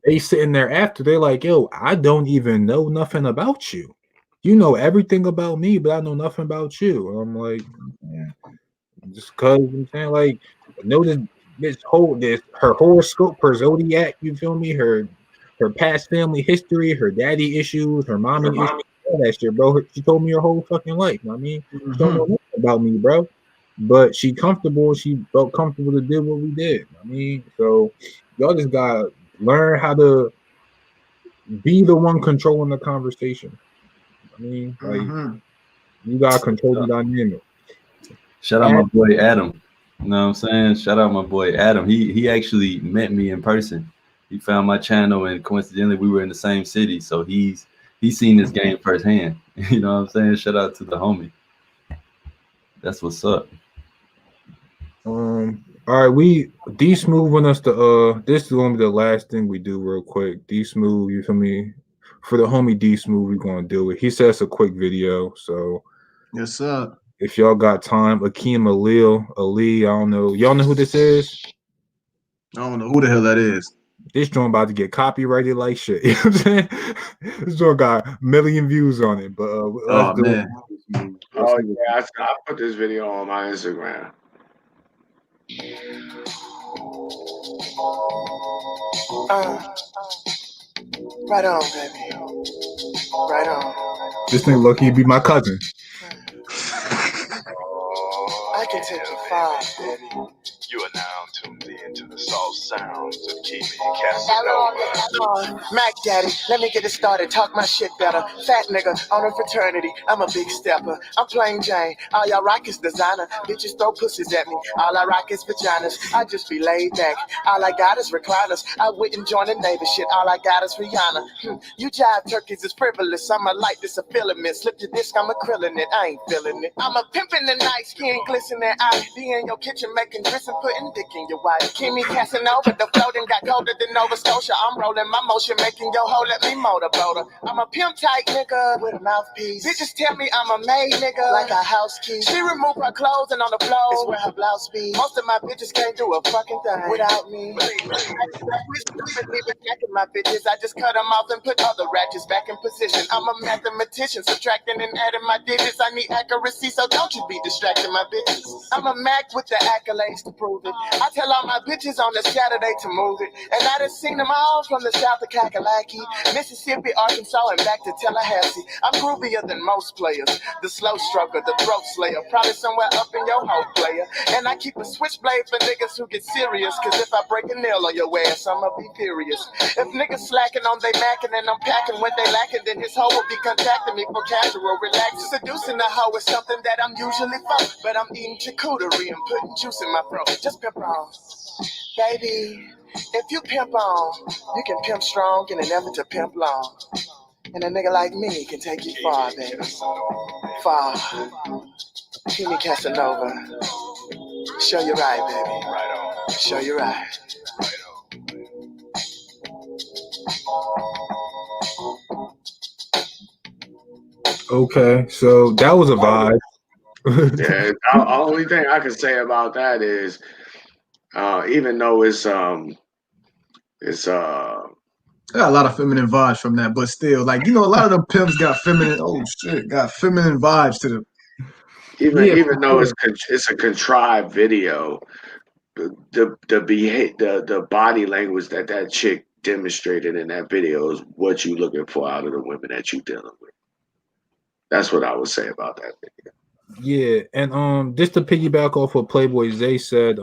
they sitting there after, they're like, yo, I don't even know nothing about you. You know everything about me, but I know nothing about you. And I'm like, yeah, just because I'm saying, like, know this her horoscope, her zodiac, you feel me? Her past family history, her daddy issues, her mommy issues, all that shit, bro. She told me her whole fucking life. You know what I mean? She don't know nothing about me, bro. But she comfortable, she felt comfortable to do what we did. You know what I mean, so y'all just gotta learn how to be the one controlling the conversation. I mean, like you gotta control the dynamic. Shout out my boy Adam. You know what I'm saying? Shout out my boy Adam. He actually met me in person. He found my channel and coincidentally we were in the same city. So he's seen this game firsthand. You know what I'm saying? Shout out to the homie. That's what's up. All right, D Smooth want us to this is gonna be the last thing we do real quick. D Smooth, you feel me? For the homie D Smooth, we're gonna do it. He says a quick video, so yes, sir. If y'all got time, Akeem Ali, I don't know. Y'all know who this is? I don't know who the hell that is. This joint about to get copyrighted like shit. You know what I'm saying? This joint got 1 million views on it, but oh man. Oh yeah, I put this video on my Instagram. Right on, baby. Right on. This thing lucky be my cousin. I can take you far, baby. You are now tuned into the soft sounds of Keely and Casanova. Mac Daddy, let me get it started. Talk my shit better. Fat nigga on a fraternity. I'm a big stepper. I'm plain Jane. All y'all rock is designer. Bitches throw pussies at me. All I rock is vaginas. I just be laid back. All I got is recliners. I wouldn't join the neighbor shit. All I got is Rihanna. You jive turkeys is frivolous. I'm a light, this a filament. Slip your disc, I'm acrylic it. I ain't feeling it. I'm a pimp in the night, skin glistening. I be in your kitchen making grits and putting dick in your wife. Kimmy Cat. Casanova, the floating got colder than Nova Scotia. I'm rolling my motion, making your hoe let me motorboat her. I'm a pimp type nigga with a mouthpiece. Bitches tell me I'm a maid nigga, like a house key. She remove her clothes and on the floor is where her blouse be. Most of my bitches can't do a fucking thing without me. My bitches, I just cut them off and put other ratchets back in position. I'm a mathematician, subtracting and adding my digits. I need accuracy, so don't you be distracting my bitches. I'm a Mac with the accolades to prove it. I tell all my bitches on the Saturday to move it. And I done seen them all from the south of Kakalaki, Mississippi, Arkansas, and back to Tallahassee. I'm groovier than most players. The slow stroker, the throat slayer, probably somewhere up in your hoe player. And I keep a switchblade for niggas who get serious, cause if I break a nail on your ass, I'ma be furious. If niggas slacking on they macking and I'm packing when they lacking, then his hoe will be contacting me for casual relax. Seducing a hoe is something that I'm usually for, but I'm eating charcuterie and putting juice in my throat. Just pimp on, baby. If you pimp on, you can pimp strong and never to pimp long. And a nigga like me can take you far, baby. Far. Kimi Casanova. Show you right, baby. Right on. Show you right. Okay, so that was a vibe. Yeah, the only thing I can say about that is, even though it's I got a lot of feminine vibes from that, but still, like, you know, a lot of them pimps got feminine. Oh shit, got feminine vibes to them. even though it's a contrived video, the body language that chick demonstrated in that video is what you looking for out of the women that you dealing with. That's what I would say about that video. Yeah, and just to piggyback off what Playboy Zay said,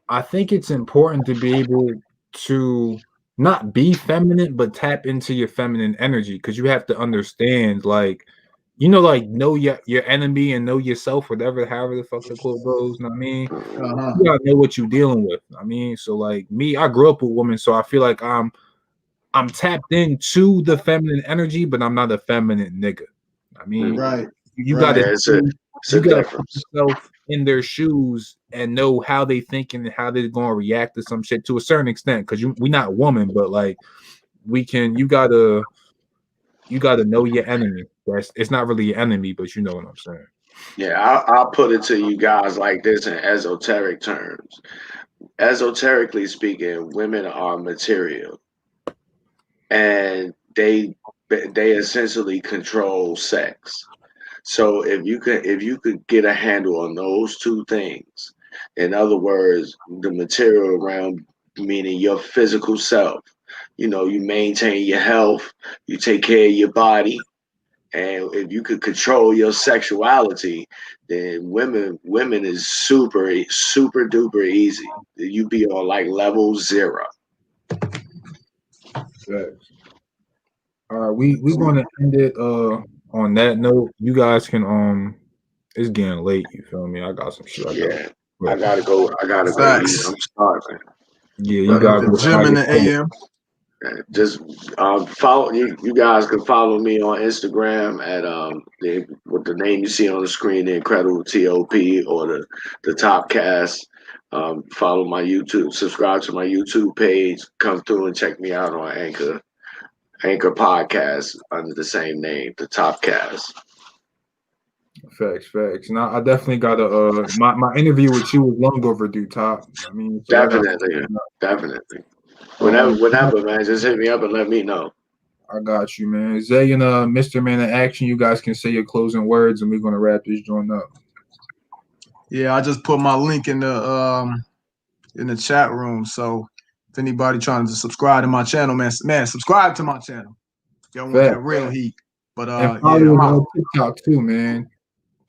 I think it's important to be able to not be feminine, but tap into your feminine energy, because you have to understand, like, you know, like, know your enemy and know yourself, whatever, however the fuck the quote goes. You know what I mean? You gotta know what you're dealing with. I mean, so like me, I grew up with women, so I feel like I'm tapped into the feminine energy, but I'm not a feminine nigga. I mean, right. You gotta put yourself in their shoes and know how they thinking and how they're gonna react to some shit to a certain extent. Because we not woman, but like we can. You gotta know your enemy. It's not really your enemy, but you know what I'm saying. Yeah, I'll put it to you guys like this in esoteric terms. Esoterically speaking, women are material, and they essentially control sex. So if you could get a handle on those two things, in other words, the material realm, meaning your physical self, you know, you maintain your health, you take care of your body, and if you could control your sexuality, then women is super duper easy. You be on like level 0. All right, we're gonna end it on that note. You guys can it's getting late, you feel me? I got some shit. I gotta go eat. I'm starving. Yeah, you got the gym in the AM. Just follow you guys can follow me on Instagram at with the name you see on the screen, the Incredible T.O.P, or the Top Cast. Follow my YouTube, subscribe to my YouTube page, come through and check me out on Anchor Podcast under the same name, the Top Cast. Facts. Now I definitely got my interview with you was long overdue, Top. I mean, so definitely. Whenever, man, just hit me up and let me know. I got you, man. Zay and Mr. Man in Action, you guys can say your closing words, and we're gonna wrap this joint up. Yeah, I just put my link in the chat room. So if anybody trying to subscribe to my channel, man, subscribe to my channel. Y'all want that real heat. But and follow me on TikTok too, man.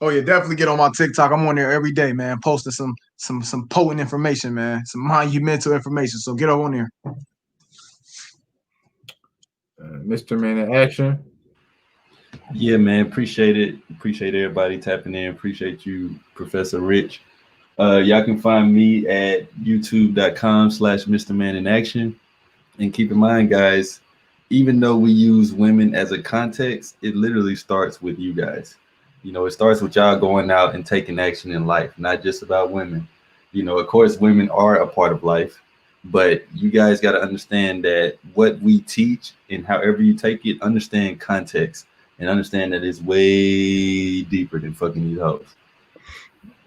Oh yeah, definitely get on my TikTok. I'm on there every day, man, posting some potent information, man, some monumental information. So get on there. Mr. Man in Action. Yeah, man, appreciate it. Appreciate everybody tapping in. Appreciate you, Professor Rich. Y'all can find me at youtube.com/Mr. Man in Action. And keep in mind, guys, even though we use women as a context, it literally starts with you guys. You know, it starts with y'all going out and taking action in life, not just about women. You know, of course, women are a part of life, but you guys got to understand that what we teach and however you take it, understand context and understand that it's way deeper than fucking these hoes.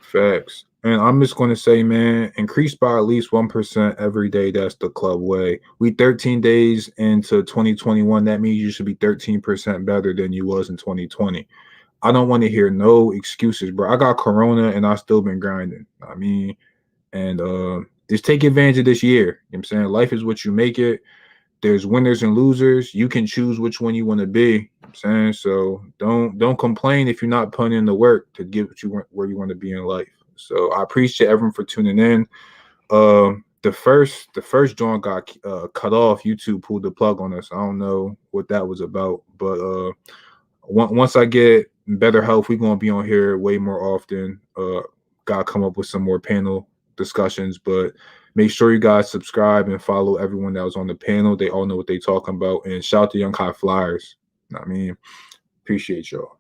Facts. And I'm just going to say, man, increase by at least 1% every day. That's the club way. We 13 days into 2021. That means you should be 13% better than you was in 2020. I don't want to hear no excuses, bro. I got Corona and I still been grinding. I mean, and just take advantage of this year. You know what I'm saying? Life is what you make it. There's winners and losers. You can choose which one you want to be. You know what I'm saying? So don't complain if you're not putting in the work to get what you want, where you want to be in life. So I appreciate everyone for tuning in. The first joint got cut off. YouTube pulled the plug on us. I don't know what that was about, but once I get better health, we're gonna be on here way more often. Gotta come up with some more panel discussions, but make sure you guys subscribe and follow everyone that was on the panel. They all know what they talking about. And shout out to Young High Flyers. I mean, appreciate y'all.